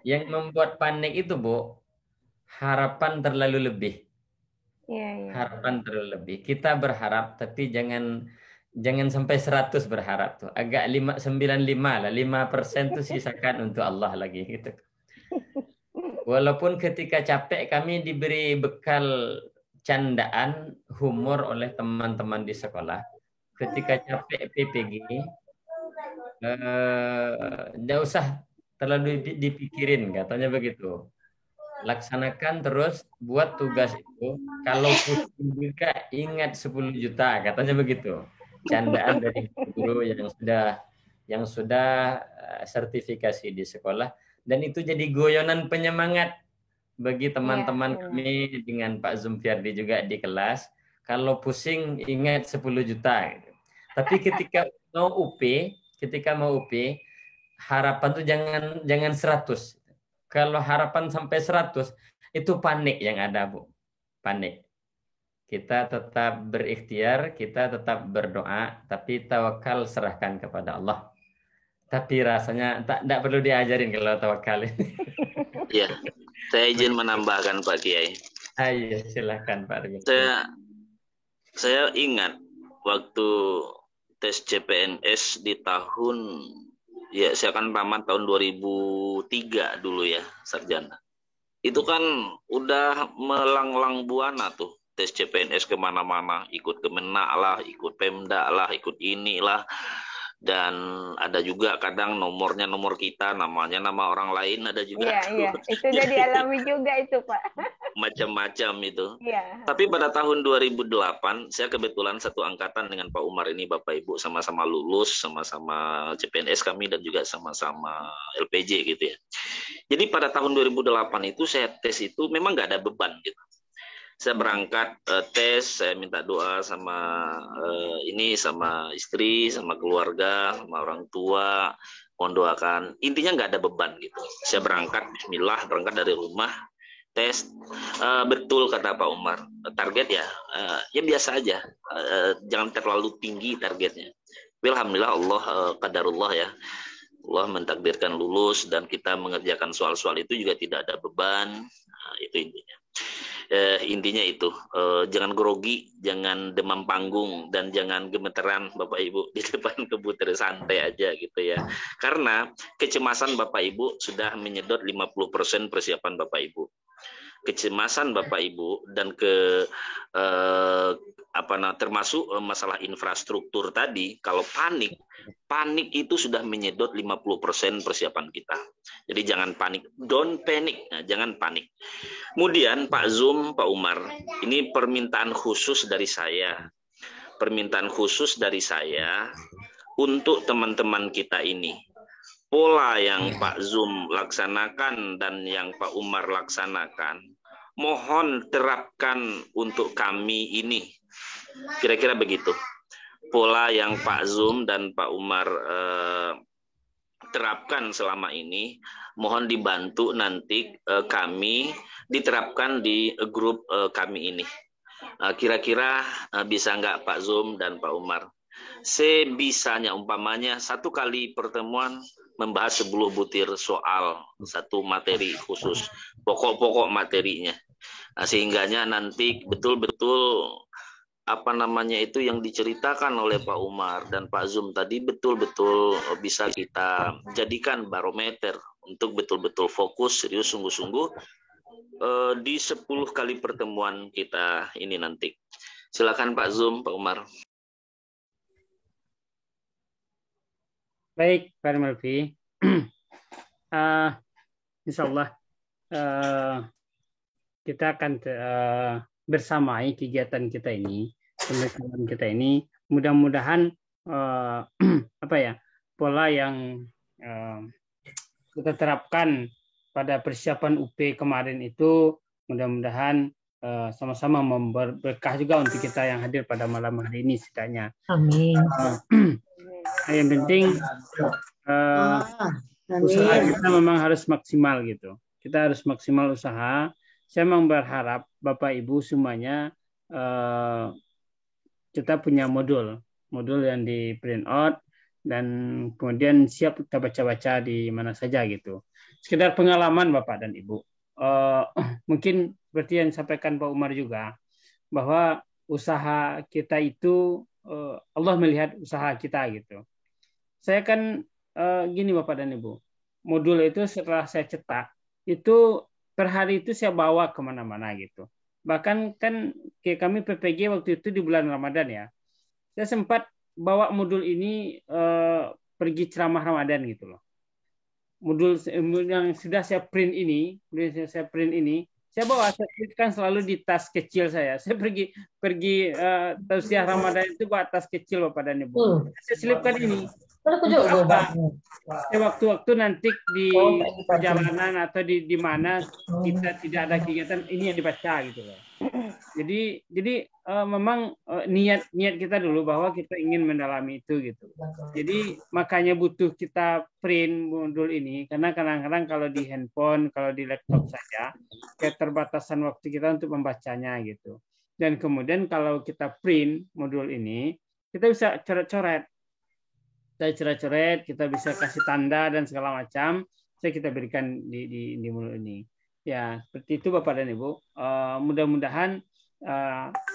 Yang membuat panik itu Bu, harapan terlalu lebih. Harapan terlalu lebih. Kita berharap, tapi jangan sampai 100 berharap tuh. Agak 95 lah, 5% tuh sisakan untuk Allah lagi gitu. Walaupun ketika capek, kami diberi bekal candaan, humor oleh teman-teman di sekolah. Ketika capek PPG, nggak usah terlalu dipikirin, katanya begitu. Laksanakan terus, buat tugas itu. Kalau pusing juga ingat 10 juta, katanya begitu. Candaan dari guru yang sudah sertifikasi di sekolah, dan itu jadi goyonan penyemangat bagi teman-teman kami dengan Pak Zumfiardi juga di kelas. Kalau pusing ingat 10 juta. Gitu. Tapi ketika mau UP, harapan tuh jangan 100. Kalau harapan sampai 100, itu panik yang ada Bu. Panik. Kita tetap berikhtiar, kita tetap berdoa, tapi tawakal serahkan kepada Allah. Tapi rasanya tidak perlu diajarin kalau tawakal. Ya, saya izin menambahkan Pak Kiai. Ayo, silakan Pak Rimil. Saya ingat waktu tes CPNS di tahun, ya saya kan tamat tahun 2003 dulu ya, sarjana. Itu kan udah melanglang buana tuh tes CPNS kemana-mana, ikut Kemenak lah, ikut Pemda lah, ikut inilah. Dan ada juga kadang nomornya nomor kita, namanya nama orang lain ada juga. Iya, itu udah dialami juga itu Pak. Macam-macam itu. Iya. Tapi pada tahun 2008, saya kebetulan satu angkatan dengan Pak Umar ini, Bapak Ibu, sama-sama lulus, sama-sama CPNS kami, dan juga sama-sama LPJ gitu ya. Jadi pada tahun 2008 itu saya tes itu memang nggak ada beban gitu. Saya berangkat tes, saya minta doa sama sama istri, sama keluarga, sama orang tua, mohon doakan. Intinya nggak ada beban gitu. Saya berangkat, Bismillah, berangkat dari rumah, tes. Betul kata Pak Umar, target ya biasa aja, jangan terlalu tinggi targetnya. Alhamdulillah, Allah qadarullah ya. Allah mentakdirkan lulus dan kita mengerjakan soal-soal itu juga tidak ada beban. Itu intinya. Intinya itu, jangan grogi, jangan demam panggung, dan jangan gemeteran Bapak Ibu di depan komputer, santai aja gitu ya. Karena kecemasan Bapak Ibu sudah menyedot 50% persiapan Bapak Ibu. Kecemasan Bapak Ibu dan termasuk masalah infrastruktur tadi, kalau panik itu sudah menyedot 50% persiapan kita. Jadi jangan panik, don't panic, jangan panik. Kemudian Pak Zum, Pak Umar, ini permintaan khusus dari saya. Permintaan khusus dari saya untuk teman-teman kita ini. Pola yang Pak Zum laksanakan dan yang Pak Umar laksanakan, mohon terapkan untuk kami ini. Kira-kira begitu. Pola yang Pak Zum dan Pak Umar terapkan selama ini, mohon dibantu nanti kami diterapkan di grup kami ini. Kira-kira bisa nggak Pak Zum dan Pak Umar? Sebisanya, umpamanya satu kali pertemuan membahas 10 butir soal, satu materi khusus, pokok-pokok materinya. Sehingganya nanti betul-betul itu yang diceritakan oleh Pak Umar dan Pak Zum tadi betul-betul bisa kita jadikan barometer untuk betul-betul fokus, serius, sungguh-sungguh di 10 kali pertemuan kita ini nanti. Silakan Pak Zum, Pak Umar. Baik, Pak Melvi. Insya Allah kita akan bersamai kegiatan kita ini, pembelajaran kita ini. Mudah-mudahan pola yang kita terapkan pada persiapan UP kemarin itu mudah-mudahan sama-sama memberkah juga untuk kita yang hadir pada malam hari ini setidaknya. Amin. Yang penting usaha kita memang harus maksimal gitu. Kita harus maksimal usaha. Saya memang berharap Bapak Ibu semuanya kita punya modul yang di print out dan kemudian siap kita baca-baca di mana saja gitu. Sekedar pengalaman Bapak dan Ibu. Mungkin seperti yang disampaikan Pak Umar juga bahwa usaha kita itu Allah melihat usaha kita gitu. Saya kan gini Bapak dan Ibu, modul itu setelah saya cetak itu per hari itu saya bawa kemana-mana gitu. Bahkan kan kami PPG waktu itu di bulan Ramadan ya, saya sempat bawa modul ini pergi ceramah Ramadan gitu loh. Modul yang sudah saya print ini, saya bawa, saya kan selalu di tas kecil saya. Saya pergi tausiah Ramadan itu bawa tas kecil Bapak dan Ibu. Saya selipkan ini. Waktu-waktu nanti di perjalanan atau di mana kita tidak ada kegiatan, ini yang dibaca gitu loh. Jadi memang niat kita dulu bahwa kita ingin mendalami itu gitu. Jadi makanya butuh kita print modul ini karena kadang-kadang kalau di handphone, kalau di laptop saja keterbatasan waktu kita untuk membacanya gitu. Dan kemudian kalau kita print modul ini, kita bisa coret-coret. Kita bisa kasih tanda dan segala macam. Kita berikan di modul ini. Ya, seperti itu Bapak dan Ibu. Mudah-mudahan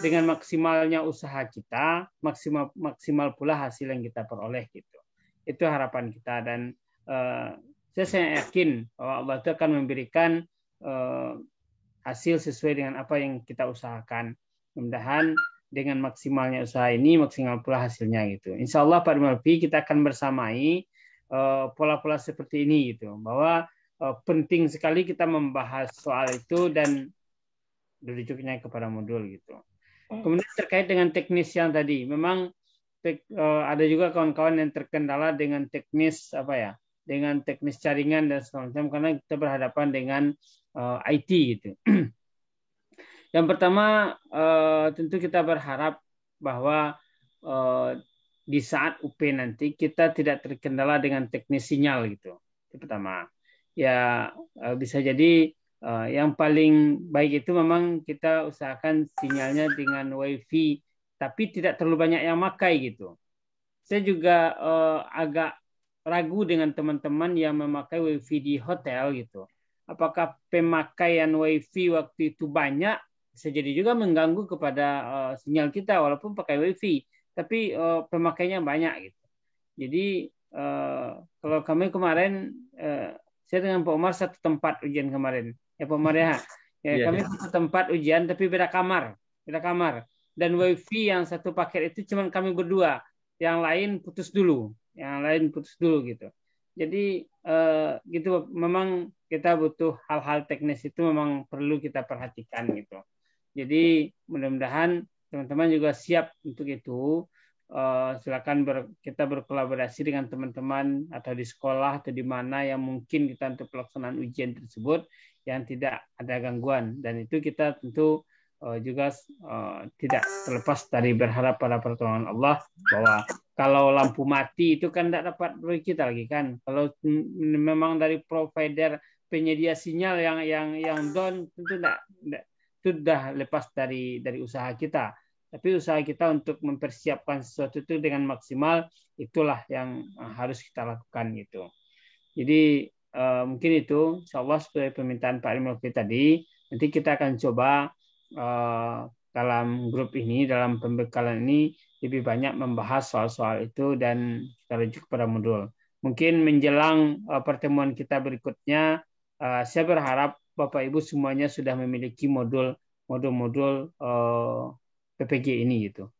dengan maksimalnya usaha kita, maksimal pula hasil yang kita peroleh gitu. Itu harapan kita, dan saya sangat yakin bahwa Allah itu akan memberikan hasil sesuai dengan apa yang kita usahakan. Mudah-mudahan dengan maksimalnya usaha ini, maksimal pula hasilnya gitu. Insya Allah Pak Malfi kita akan bersamai pola-pola seperti ini gitu, bahwa penting sekali kita membahas soal itu dan dirujuknya kepada modul gitu. Kemudian terkait dengan teknis yang tadi, memang ada juga kawan-kawan yang terkendala dengan teknis dengan teknis jaringan dan segala macam, karena kita berhadapan dengan IT gitu. Yang pertama tentu kita berharap bahwa di saat UP nanti kita tidak terkendala dengan teknis sinyal gitu. Itu pertama. Ya bisa jadi yang paling baik itu memang kita usahakan sinyalnya dengan WiFi, tapi tidak terlalu banyak yang makai gitu. Saya juga agak ragu dengan teman-teman yang memakai WiFi di hotel gitu. Apakah pemakaian WiFi waktu itu banyak, bisa jadi juga mengganggu kepada sinyal kita walaupun pakai WiFi, tapi pemakainya banyak gitu. Jadi kalau kami kemarin saya dengan Pak Umar satu tempat ujian kemarin, ya Pak Umar ya. Kami satu tempat ujian tapi beda kamar. Dan WiFi yang satu paket itu cuma kami berdua, yang lain putus dulu gitu. Jadi gitu, memang kita butuh hal-hal teknis itu memang perlu kita perhatikan gitu. Jadi mudah-mudahan teman-teman juga siap untuk itu. Silakan kita berkolaborasi dengan teman-teman atau di sekolah atau di mana yang mungkin kita untuk pelaksanaan ujian tersebut yang tidak ada gangguan, dan itu kita tentu juga tidak terlepas dari berharap pada pertolongan Allah, bahwa kalau lampu mati itu kan tidak dapat proyek kita lagi kan. Kalau memang dari provider penyedia sinyal yang down, tentu sudah lepas dari usaha kita. Tapi usaha kita untuk mempersiapkan sesuatu itu dengan maksimal, itulah yang harus kita lakukan gitu. Jadi mungkin itu, insya Allah sesuai permintaan Pak Rimlofi tadi, nanti kita akan coba dalam grup ini, dalam pembekalan ini, lebih banyak membahas soal-soal itu dan kita rujuk pada modul. Mungkin menjelang pertemuan kita berikutnya, saya berharap Bapak Ibu semuanya sudah memiliki modul-modul PPG ini gitu.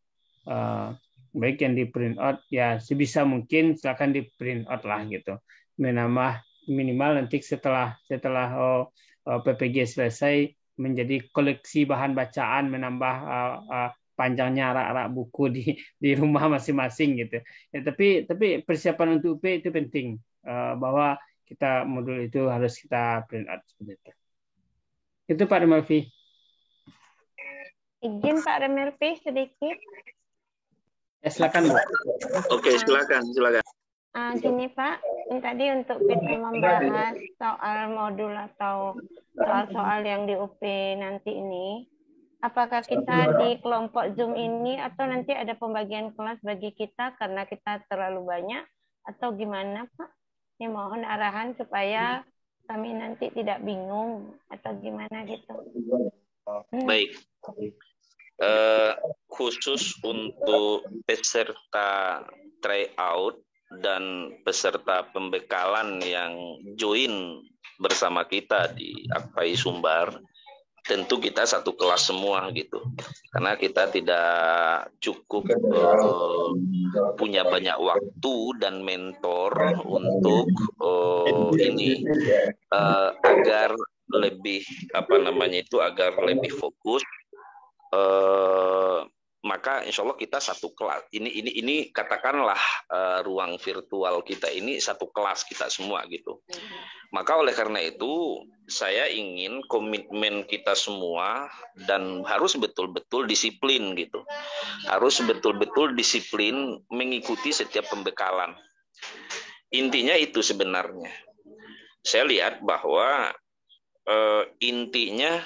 Baik yang di print out, ya sebisa mungkin silakan di print out lah gitu. Minimal nanti setelah PPG selesai menjadi koleksi bahan bacaan, menambah panjangnya rak-rak buku di rumah masing-masing gitu. Ya, tapi persiapan untuk UP itu penting, bahwa kita modul itu harus kita print out seperti itu. Itu Pak Malfi. Izin Pak Remerpi sedikit. Ya, silakan Bu. Oke, silakan. Gini Pak, ini tadi untuk kita membahas soal modul atau soal-soal yang di UP nanti ini, apakah kita di kelompok Zoom ini atau nanti ada pembagian kelas bagi kita karena kita terlalu banyak, atau gimana Pak? Ini mohon arahan supaya kami nanti tidak bingung atau gimana gitu. Baik. Khusus untuk peserta tryout dan peserta pembekalan yang join bersama kita di Akpai Sumbar, tentu kita satu kelas semua gitu, karena kita tidak cukup punya banyak waktu dan mentor untuk agar lebih agar lebih fokus. Maka insya Allah kita satu kelas. Ini katakanlah ruang virtual kita ini satu kelas kita semua gitu. Maka oleh karena itu saya ingin komitmen kita semua dan harus betul-betul disiplin gitu. Harus betul-betul disiplin mengikuti setiap pembekalan. Intinya itu sebenarnya. Saya lihat bahwa intinya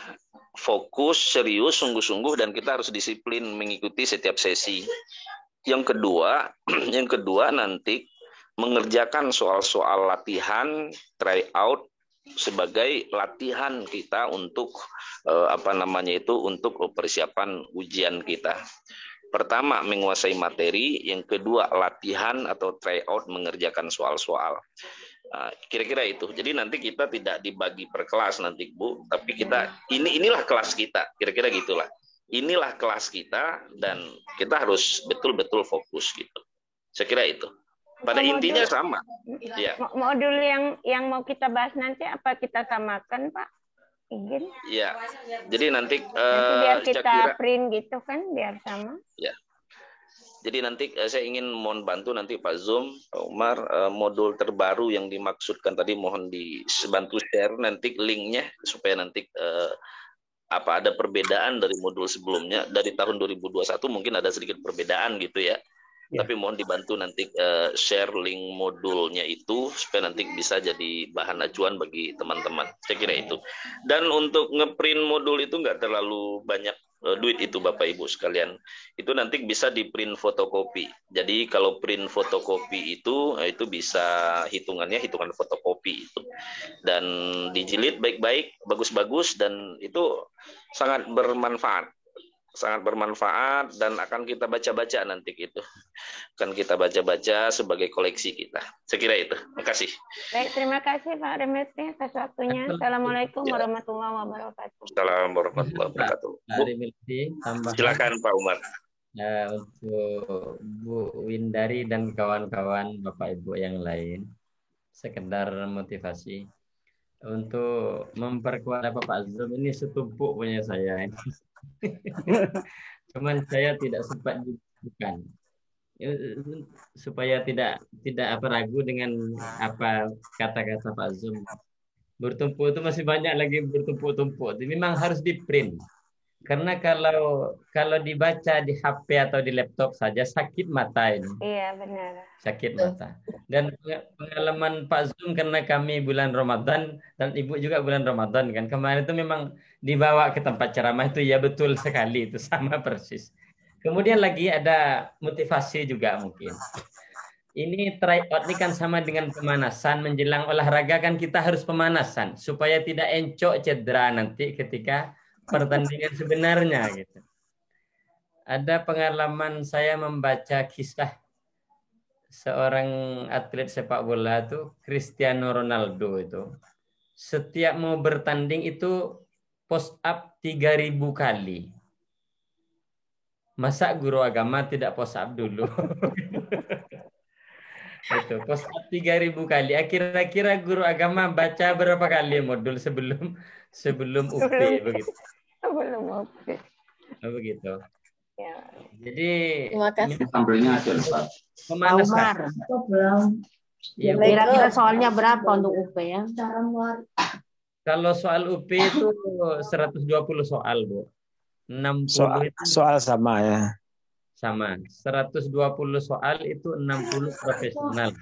fokus, serius, sungguh-sungguh, dan kita harus disiplin mengikuti setiap sesi. Yang kedua nanti mengerjakan soal-soal latihan, tryout sebagai latihan kita untuk untuk persiapan ujian kita. Pertama, menguasai materi, yang kedua latihan atau tryout mengerjakan soal-soal. Kira-kira itu. Jadi nanti kita tidak dibagi per kelas nanti Bu, tapi inilah kelas kita, kira-kira gitulah. Inilah kelas kita dan kita harus betul-betul fokus gitu. Saya kira itu. Pada intinya sama. Ya. Modul yang mau kita bahas nanti apa kita samakan, Pak? Izin. Ya. Jadi nanti biar kita print gitu kan, biar sama. Ya. Jadi nanti saya ingin mohon bantu nanti Pak Zum, Pak Umar, modul terbaru yang dimaksudkan tadi mohon dibantu share nanti linknya supaya nanti ada perbedaan dari modul sebelumnya dari tahun 2021 mungkin ada sedikit perbedaan gitu ya. Tapi mohon dibantu nanti share link modulnya itu supaya nanti bisa jadi bahan acuan bagi teman-teman. Saya kira itu. Dan untuk ngeprint modul itu nggak terlalu banyak duit itu Bapak Ibu sekalian. Itu nanti bisa di print fotokopi. Jadi kalau print fotokopi itu bisa hitungan fotokopi itu. Dan dijilid baik-baik, bagus-bagus dan itu sangat bermanfaat. Sangat bermanfaat dan akan kita baca-baca nanti gitu. Akan kita baca-baca sebagai koleksi kita. Saya kira itu. Terima kasih. Baik, terima kasih Pak Remeti atas waktunya. Assalamualaikum warahmatullahi wabarakatuh. Assalamualaikum warahmatullahi wabarakatuh. Silakan Pak Umar. Untuk Bu Windari dan kawan-kawan Bapak Ibu yang lain, sekedar motivasi untuk memperkuat Pak Zum ini setumpuk punya saya. Cuman saya tidak sempat bukan supaya tidak ragu dengan apa kata-kata Pak Zum. Bertumpuk itu masih banyak lagi bertumpuk-tumpuk. Memang harus di print. Karena kalau dibaca di HP atau di laptop saja sakit mata ini. Iya, benar. Sakit mata. Dan pengalaman Pak Zum karena kami bulan Ramadan dan Ibu juga bulan Ramadan kan. Kemarin itu memang dibawa ke tempat ceramah itu ya betul sekali itu sama persis. Kemudian lagi ada motivasi juga mungkin. Ini tryout ini kan sama dengan pemanasan menjelang olahraga kan kita harus pemanasan supaya tidak encok cedera nanti ketika pertandingan sebenarnya gitu. Ada pengalaman saya membaca kisah seorang atlet sepak bola itu Cristiano Ronaldo itu. Setiap mau bertanding itu push up 3.000 kali. Masa guru agama tidak push up dulu? Itu push up 3.000 kali. Kira-kira guru agama baca berapa kali modul sebelum UP begitu? Belum oke. Begitu. Ya. Jadi terima kasih. Sampelnya ada Pak. Pemanasan. Ya, kira-kira soalnya berapa untuk UP ya? Kalau soal UP itu 120 soal, Bu. 60 soal sama ya. Sama. 120 soal itu 60 profesional.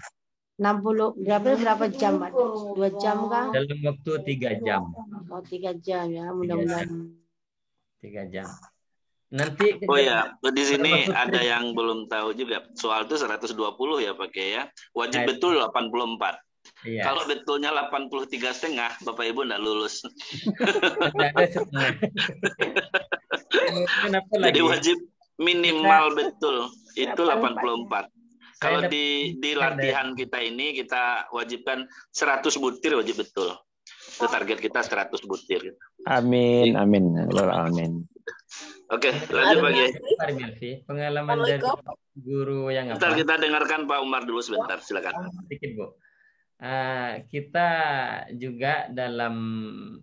60 berapa jam, Pak? 2 jam kah? Dalam waktu 3 jam. Oh, 3 jam ya, mudah-mudahan. 3 jam. Nanti oh ya, di sini ada yang belum tahu juga. Soal itu 120 ya pakai ya. Wajib betul 84. Iya. Kalau betulnya 83,5, Bapak Ibu enggak lulus. Jadi wajib minimal betul itu 84. Kalau di latihan kita ini kita wajibkan 100 butir wajib betul. Itu target kita 100 butir. Amin, amin, amin. Oke, lanjut lagi. Pengalaman dari guru yang apa? Bentar kita dengarkan Pak Umar dulu sebentar, silakan. Sedikit, Bu. Kita juga dalam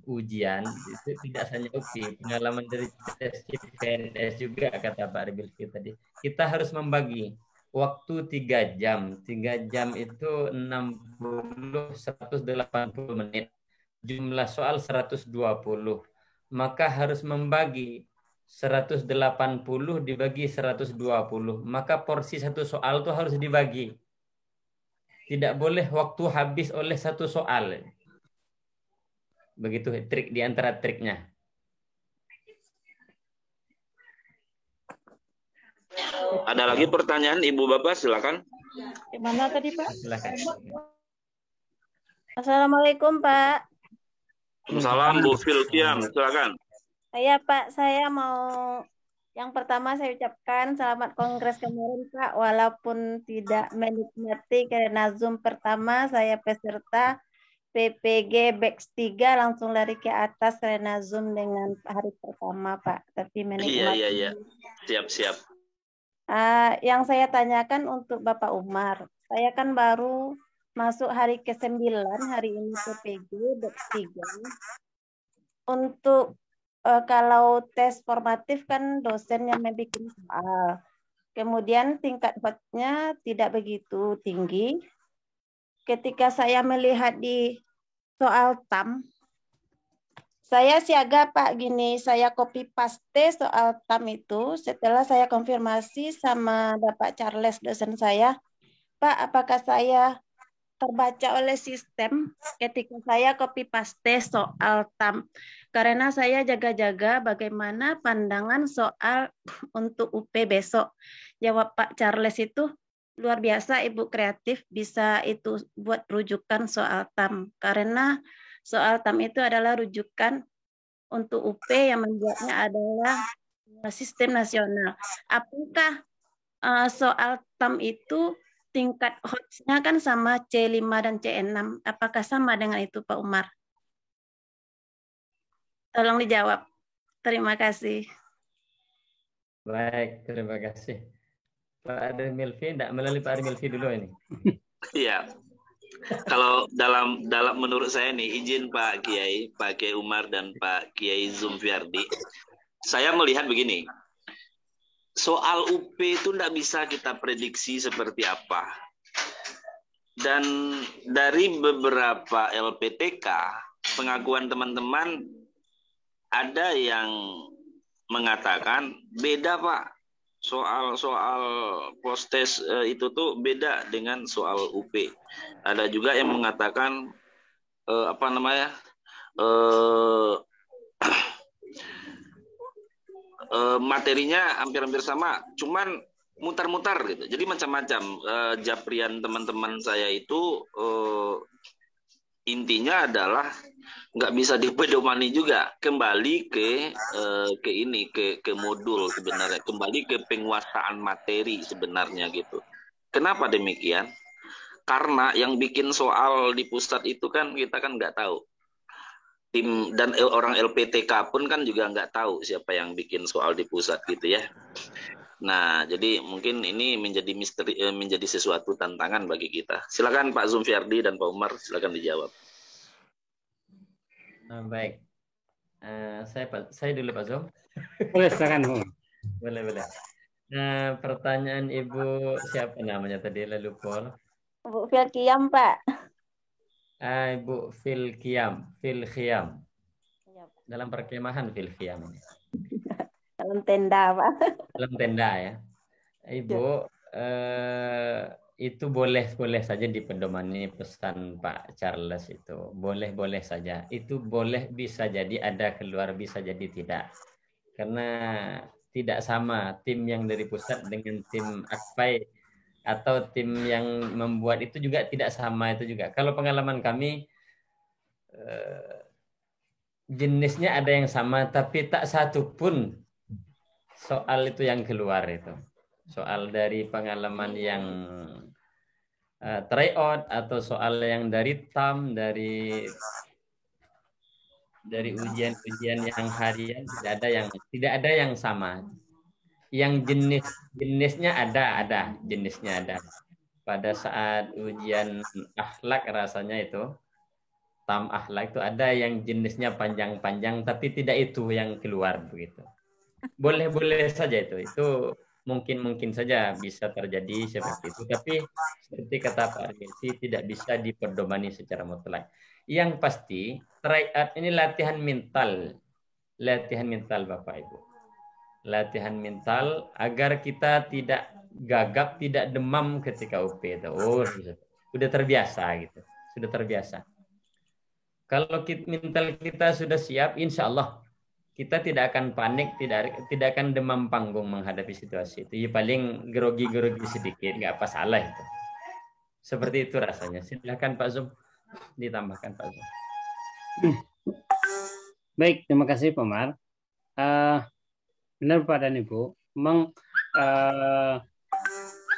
ujian itu tidak hanya UPI, pengalaman dari tes CPNS juga kata Pak Ribilki tadi. Kita harus membagi waktu 3 jam. 3 jam itu 180 menit. Jumlah soal 120. Maka harus membagi 180 dibagi 120. Maka porsi satu soal itu harus dibagi. Tidak boleh waktu habis oleh satu soal. Begitu trik di antara triknya. Ada lagi pertanyaan Ibu Bapak, silakan. Gimana tadi Pak? Silakan. Assalamualaikum Pak. Salam Bu Filkiam, silakan. Saya Pak, saya mau yang pertama saya ucapkan selamat kongres kemarin Pak, walaupun tidak menikmati karena Zoom pertama saya peserta PPG Batch 3 langsung lari ke atas karena Zoom dengan hari pertama Pak, tapi menikmati. Iya. Siap. Yang saya tanyakan untuk Bapak Umar, saya kan baru masuk hari ke-9 hari ini PPG Batch 3. Untuk kalau tes formatif kan dosen yang membuat soal. Kemudian tingkat hotnya tidak begitu tinggi. Ketika saya melihat di soal TAM, saya siaga Pak gini, saya copy paste soal TAM itu. Setelah saya konfirmasi sama Bapak Charles dosen saya, Pak apakah saya terbaca oleh sistem ketika saya copy paste soal TAM. Karena saya jaga-jaga bagaimana pandangan soal untuk UP besok. Jawab Pak Charles itu luar biasa, Ibu kreatif bisa itu buat rujukan soal TAM. Karena soal TAM itu adalah rujukan untuk UP yang membuatnya adalah sistem nasional. Apakah soal TAM itu tingkat hotsnya kan sama C5 dan C6. Apakah sama dengan itu Pak Umar? Tolong dijawab. Terima kasih. Baik, terima kasih. Pak Arif Milfi, tidak melalui Pak Arif Milfi dulu ini. Iya. Kalau dalam menurut saya nih, izin Pak Kiai Umar dan Pak Kiai Zumfiardi, saya melihat begini. Soal UP itu tidak bisa kita prediksi seperti apa. Dan dari beberapa LPTK, pengakuan teman-teman ada yang mengatakan beda Pak. Soal post-test itu tuh beda dengan soal UP. Ada juga yang mengatakan materinya hampir-hampir sama, cuman mutar-mutar gitu. Jadi macam-macam. Japrian teman-teman saya itu intinya adalah nggak bisa dipedomani juga. Kembali ke modul sebenarnya. Kembali ke penguasaan materi sebenarnya gitu. Kenapa demikian? Karena yang bikin soal di pusat itu kan kita kan nggak tahu. Tim dan orang LPTK pun kan juga nggak tahu siapa yang bikin soal di pusat gitu ya. Nah, jadi mungkin ini menjadi misteri, menjadi sesuatu tantangan bagi kita. Silakan Pak Zumfiardi dan Pak Umar, silakan dijawab. Baik, saya dulu Pak Zum. Boleh, silakan Bu. Boleh. Pertanyaan Ibu siapa namanya tadi? Lalu Paul. Bu Filkiam Pak. Ibu Filkiam. Dalam perkemahan Filkiam ini. Dalam tenda Pak. Dalam tenda ya. Ibu, itu boleh saja dipedomani pesan Pak Charles itu. Boleh saja. Itu bisa jadi ada keluar, bisa jadi tidak. Karena tidak sama tim yang dari pusat dengan tim Akpai atau tim yang membuat itu juga tidak sama itu juga. Kalau pengalaman kami, jenisnya ada yang sama, tapi tak satu pun soal itu yang keluar itu. Soal dari pengalaman yang tryout atau soal yang dari TAM, dari ujian-ujian yang harian tidak ada yang sama. Yang jenisnya ada jenisnya ada. Pada saat ujian akhlak rasanya itu TAM akhlak itu ada yang jenisnya panjang-panjang tapi tidak itu yang keluar begitu. Boleh saja itu mungkin saja bisa terjadi seperti itu, tapi seperti kata Pak Arifin tidak bisa dipedomani secara mutlak. Yang pasti tryout ini latihan mental Bapak Ibu, latihan mental agar kita tidak gagap, tidak demam ketika UP itu. Sudah terbiasa gitu, sudah terbiasa. Kalau mental kita sudah siap, insya Allah kita tidak akan panik, tidak akan demam panggung menghadapi situasi itu. Ya, paling grogi sedikit, nggak apa salah itu. Seperti itu rasanya. Silakan Pak Zum, ditambahkan Pak Zum. Baik, terima kasih Pak Mar. Benar Pak dan Ibu, memang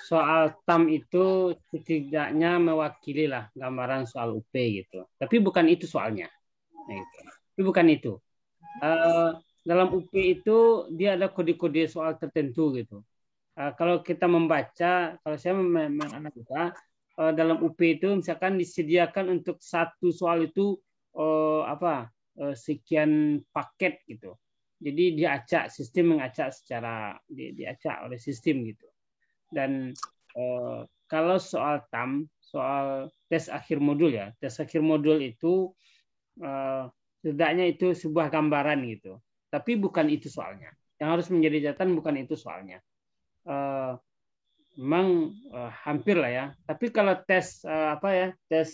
soal TAM itu setidaknya mewakili lah gambaran soal UP gitu. Tapi bukan itu soalnya. Nah, gitu. Tapi bukan itu. Dalam UP itu dia ada kode-kode soal tertentu gitu. Kalau kita membaca, kalau saya menganalisa dalam UP itu misalkan disediakan untuk satu soal itu sekian paket gitu. Jadi diacak, sistem mengacak secara diacak oleh sistem gitu. Dan kalau soal TAM, soal tes akhir modul ya, tes akhir modul itu setidaknya itu sebuah gambaran gitu. Tapi bukan itu soalnya. Yang harus menjadi catatan bukan itu soalnya. Memang hampir lah ya. Tapi kalau tes tes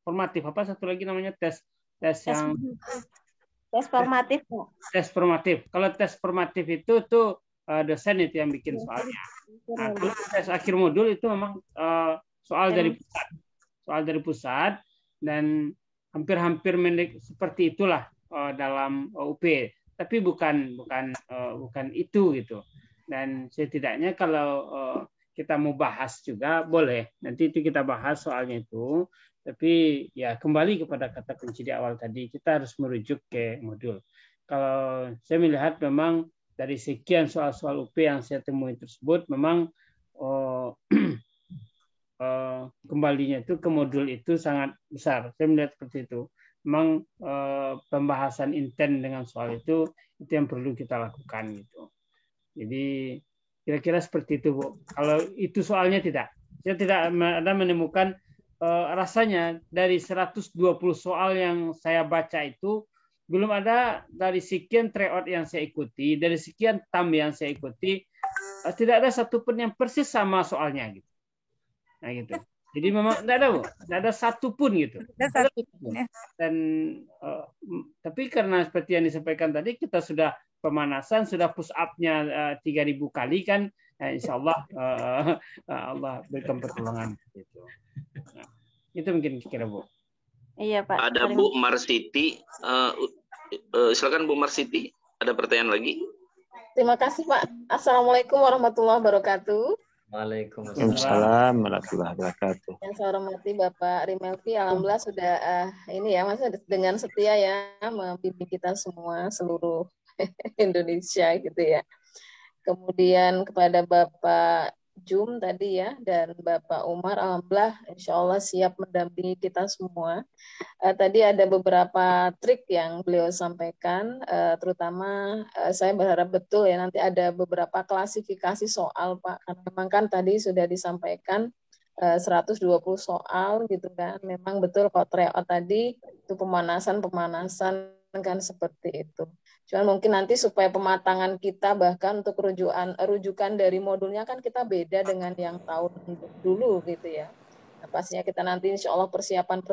formatif apa satu lagi namanya tes yang tes formatif. Tes formatif. Kalau tes formatif itu tuh dosen itu yang bikin soalnya. Nah, kalau tes akhir modul itu memang soal dari pusat dan hampir-hampir seperti itulah dalam UP. Tapi bukan itu gitu. Dan setidaknya kalau kita mau bahas juga boleh. Nanti itu kita bahas soalnya itu. Tapi ya kembali kepada kata kunci di awal tadi, kita harus merujuk ke modul. Kalau saya melihat memang dari sekian soal-soal UP yang saya temui tersebut, memang kembalinya itu ke modul itu sangat besar. Saya melihat seperti itu. Memang pembahasan intent dengan soal itu yang perlu kita lakukan gitu. Jadi kira-kira seperti itu, Bu. Kalau itu soalnya tidak. Saya tidak ada menemukan rasanya dari 120 soal yang saya baca itu belum ada dari sekian tryout yang saya ikuti, dari sekian TAM yang saya ikuti, tidak ada satupun yang persis sama soalnya gitu. Nah gitu. Jadi memang tidak ada, Bu. Tidak ada satupun gitu. Dan tapi karena seperti yang disampaikan tadi, kita sudah pemanasan, sudah push up-nya 3.000 kali kan, insya Allah Allah berikan pertolongan gitu. Nah, itu mungkin kira Bu. Iya Pak. Ada Bu Marsiti, silakan Bu Marsiti, ada pertanyaan lagi? Terima kasih Pak. Assalamualaikum warahmatullahi wabarakatuh. Waalaikumsalam warahmatullahi wabarakatuh. Yang saya hormati Bapak Rimelvi, alhamdulillah sudah ini ya, Mas, dengan setia ya membimbing kita semua seluruh Indonesia gitu ya. Kemudian kepada Bapak Jum tadi ya dan Bapak Umar, alhamdulillah insya Allah siap mendampingi kita semua. Tadi ada beberapa trik yang beliau sampaikan, terutama saya berharap betul ya nanti ada beberapa klasifikasi soal Pak, karena memang kan tadi sudah disampaikan 120 soal gitu kan, memang betul kalau tryout tadi itu pemanasan kan seperti itu. Cuman mungkin nanti supaya pematangan kita bahkan untuk rujukan dari modulnya kan kita beda dengan yang tahun dulu gitu ya. Nah, pastinya kita nanti insya Allah persiapan.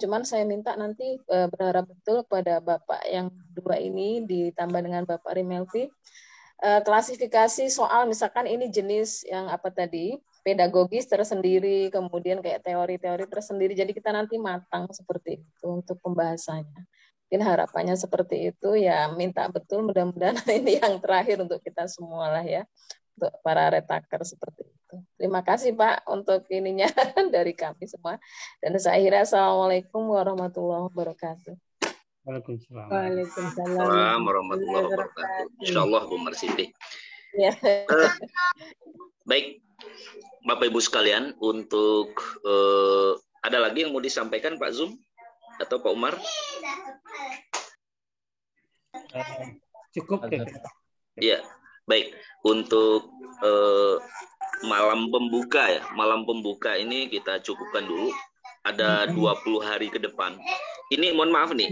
Cuman saya minta nanti berharap betul kepada Bapak yang dua ini ditambah dengan Bapak Rimelvi. Klasifikasi soal misalkan ini jenis yang apa tadi, pedagogis tersendiri, kemudian kayak teori-teori tersendiri. Jadi kita nanti matang seperti itu untuk pembahasannya. Mungkin harapannya seperti itu ya, minta betul mudah-mudahan ini yang terakhir untuk kita semua lah ya, untuk para retaker seperti itu. Terima kasih Pak untuk ininya dari kami semua. Dan saya akhirnya assalamualaikum warahmatullahi wabarakatuh. Waalaikumsalam. Waalaikumsalam warahmatullahi wabarakatuh. Insyaallah Bu Marsiti. Ya. Baik, Bapak Ibu sekalian, untuk ada lagi yang mau disampaikan Pak Zum atau Pak Umar? Cukup ya. Baik, untuk malam pembuka ini kita cukupkan dulu, ada 20 hari ke depan. Ini mohon maaf nih,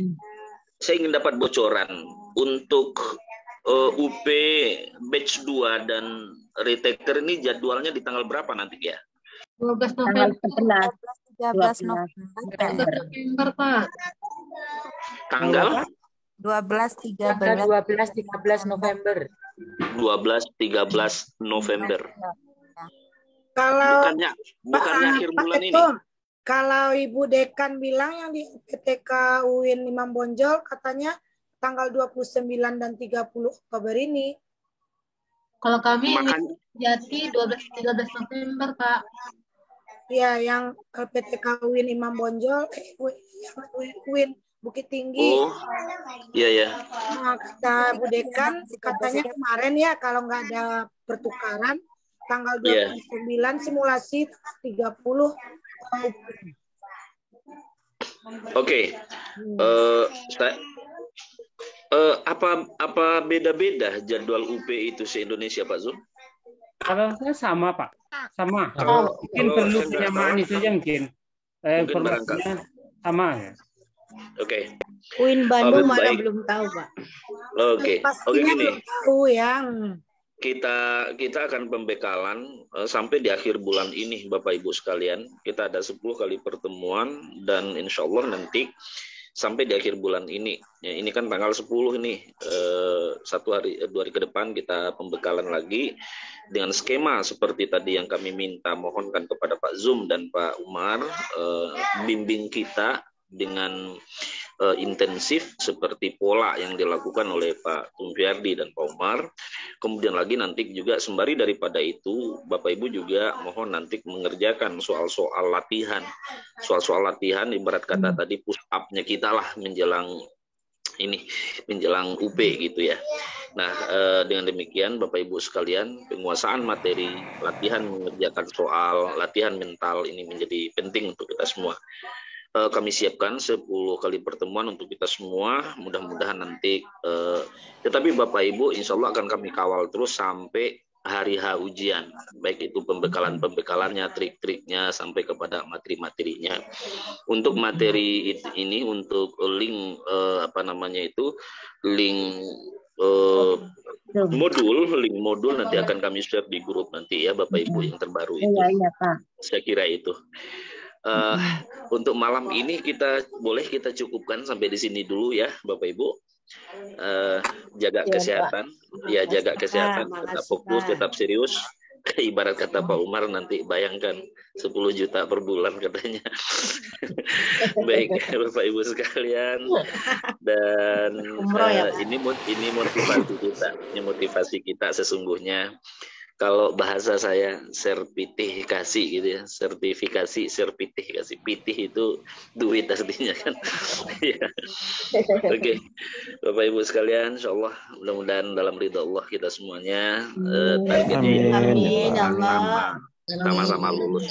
saya ingin dapat bocoran untuk UP batch 2 dan retaker ini jadwalnya di tanggal berapa nanti ya? 12 November. 13 November, Pak. Tanggal 12-13 November. 12-13 November. Kalau bukannya akhir bulan ini. Kalau Ibu Dekan bilang yang di PTK UIN Imam Bonjol katanya tanggal 29 dan 30 Oktober ini. Kalau kami Jati 12-13 November, Pak. Ya, yang LPTK UIN Imam Bonjol, UIN Bukit Tinggi. Oh, iya ya. Nah, kata Bu Dekan, katanya kemarin ya kalau nggak ada pertukaran, tanggal 29 simulasi 30. Oke. Apa beda-beda jadwal UP itu se-Indonesia, Pak Zul? Kalau saya sama, Pak. Sama. Mungkin perlu penyamaan itu aja mungkin. Informasinya sama ya. Oke. UIN Bandung mana belum tahu, Pak. Oke gini. Tahu yang kita akan pembekalan sampai di akhir bulan ini, Bapak Ibu sekalian. Kita ada 10 kali pertemuan dan insya Allah nanti sampai di akhir bulan ini. Ya, ini kan tanggal 10 nih, 2 hari ke depan kita pembekalan lagi dengan skema seperti tadi yang kami minta, mohonkan kepada Pak Zum dan Pak Umar, bimbing kita dengan intensif seperti pola yang dilakukan oleh Pak Tumfiardi dan Pak Umar. Kemudian lagi nanti juga sembari daripada itu Bapak Ibu juga mohon nanti mengerjakan soal-soal latihan. Soal-soal latihan ibarat kata tadi push up-nya kita lah menjelang UP gitu ya. Nah, dengan demikian Bapak Ibu sekalian, penguasaan materi, latihan mengerjakan soal, latihan mental ini menjadi penting untuk kita semua. Kami siapkan 10 kali pertemuan untuk kita semua, mudah-mudahan nanti tetapi Bapak Ibu insya Allah akan kami kawal terus sampai hari H ujian, baik itu pembekalannya, trik-triknya sampai kepada materi-materinya. Untuk materi ini, untuk link link modul nanti akan kami share di grup nanti ya Bapak Ibu yang terbaru itu. Iya, Pak. Saya kira itu. Untuk malam ini kita cukupkan sampai di sini dulu ya Bapak Ibu. Jaga kesehatan, ya jaga kesehatan, tetap fokus, tetap serius. Ibarat kata Pak Umar nanti bayangkan 10 juta per bulan katanya. Baik Bapak Ibu sekalian, dan ini motivasi kita sesungguhnya. Kalau bahasa saya sertifikasi gitu ya, sertifikasi, pitih itu duit artinya kan. Ya. Oke, Bapak Ibu sekalian, insya Allah mudah-mudahan dalam ridha Allah kita semuanya targetnya sama-sama lulus,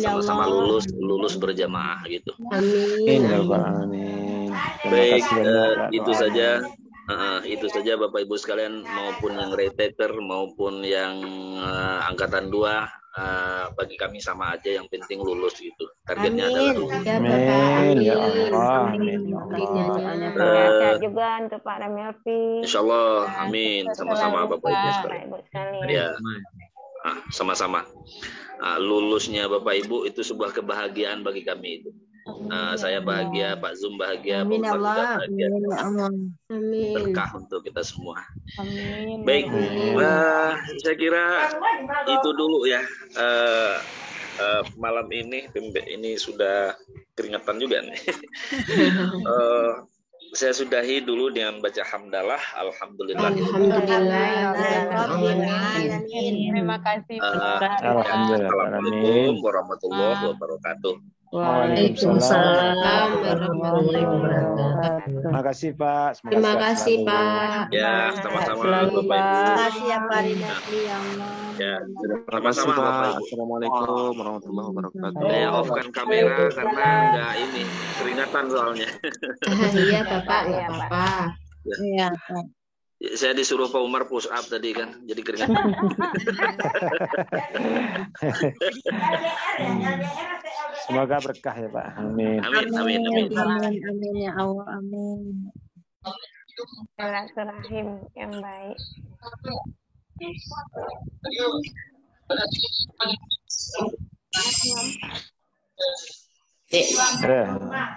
sama-sama lulus berjamaah gitu. Amin. Baik, itu saja Bapak Ibu sekalian, maupun yang retaker maupun yang angkatan 2, bagi kami sama aja, yang penting lulus gitu. Targetnya adalah lulus. Amin ya Allah. Sehat juga untuk Pak Ramelvi. Insya Allah, amin. Sama-sama Bapak Ibu sekalian. Ya, sama-sama. Lulusnya Bapak Ibu itu sebuah kebahagiaan bagi kami itu. Saya bahagia, Pak Zum bahagia, Pak Umar bahagia. Berkah untuk kita semua. Amin. Baik, saya kira itu dulu ya. Malam ini sudah keringatan juga nih. Saya sudahi dulu dengan baca hamdalah. Alhamdulillah. Terima kasih. Assalamualaikum warahmatullahi wabarakatuh. Waalaikumsalam warahmatullahi wabarakatuh. Terima kasih Pak. Terima kasih Pak. Ya, sama-sama Bapak Ibu. Terima kasih ya Pak Rinaldi, ya Allah. Ya, sama-sama Bapak Ibu. Assalamualaikum warahmatullahi wabarakatuh. Saya off-kan kamera karena nggak ini keringatan soalnya. Iya Bapak, nggak apa-apa. Iya. Saya disuruh Pak Umar push up tadi kan, jadi keringatan. Semoga berkah ya Pak. Amin. Amin ya Allah, amin. Silaturahim yang baik.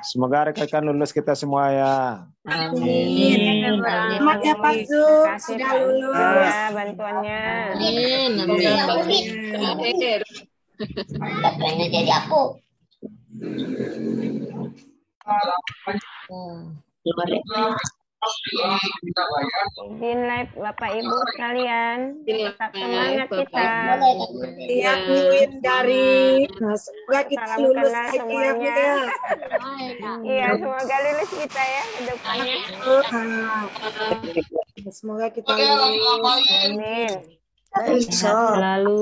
Semoga rekan-rekan lulus kita semua ya. Amin. Selamat ya Pak Zum, sudah lulus. Ya, bantuannya. Amin. Pengen jadi aku. Izin live Bapak Ibu sekalian. Tetap semangat kita. Iya, Miwin dari. Nah, semoga kita Salam lulus kenal lagi ya, semuanya. Iya, semoga lulus kita ya ke depannya. Semoga kita lulus. Amin. Sehat selalu.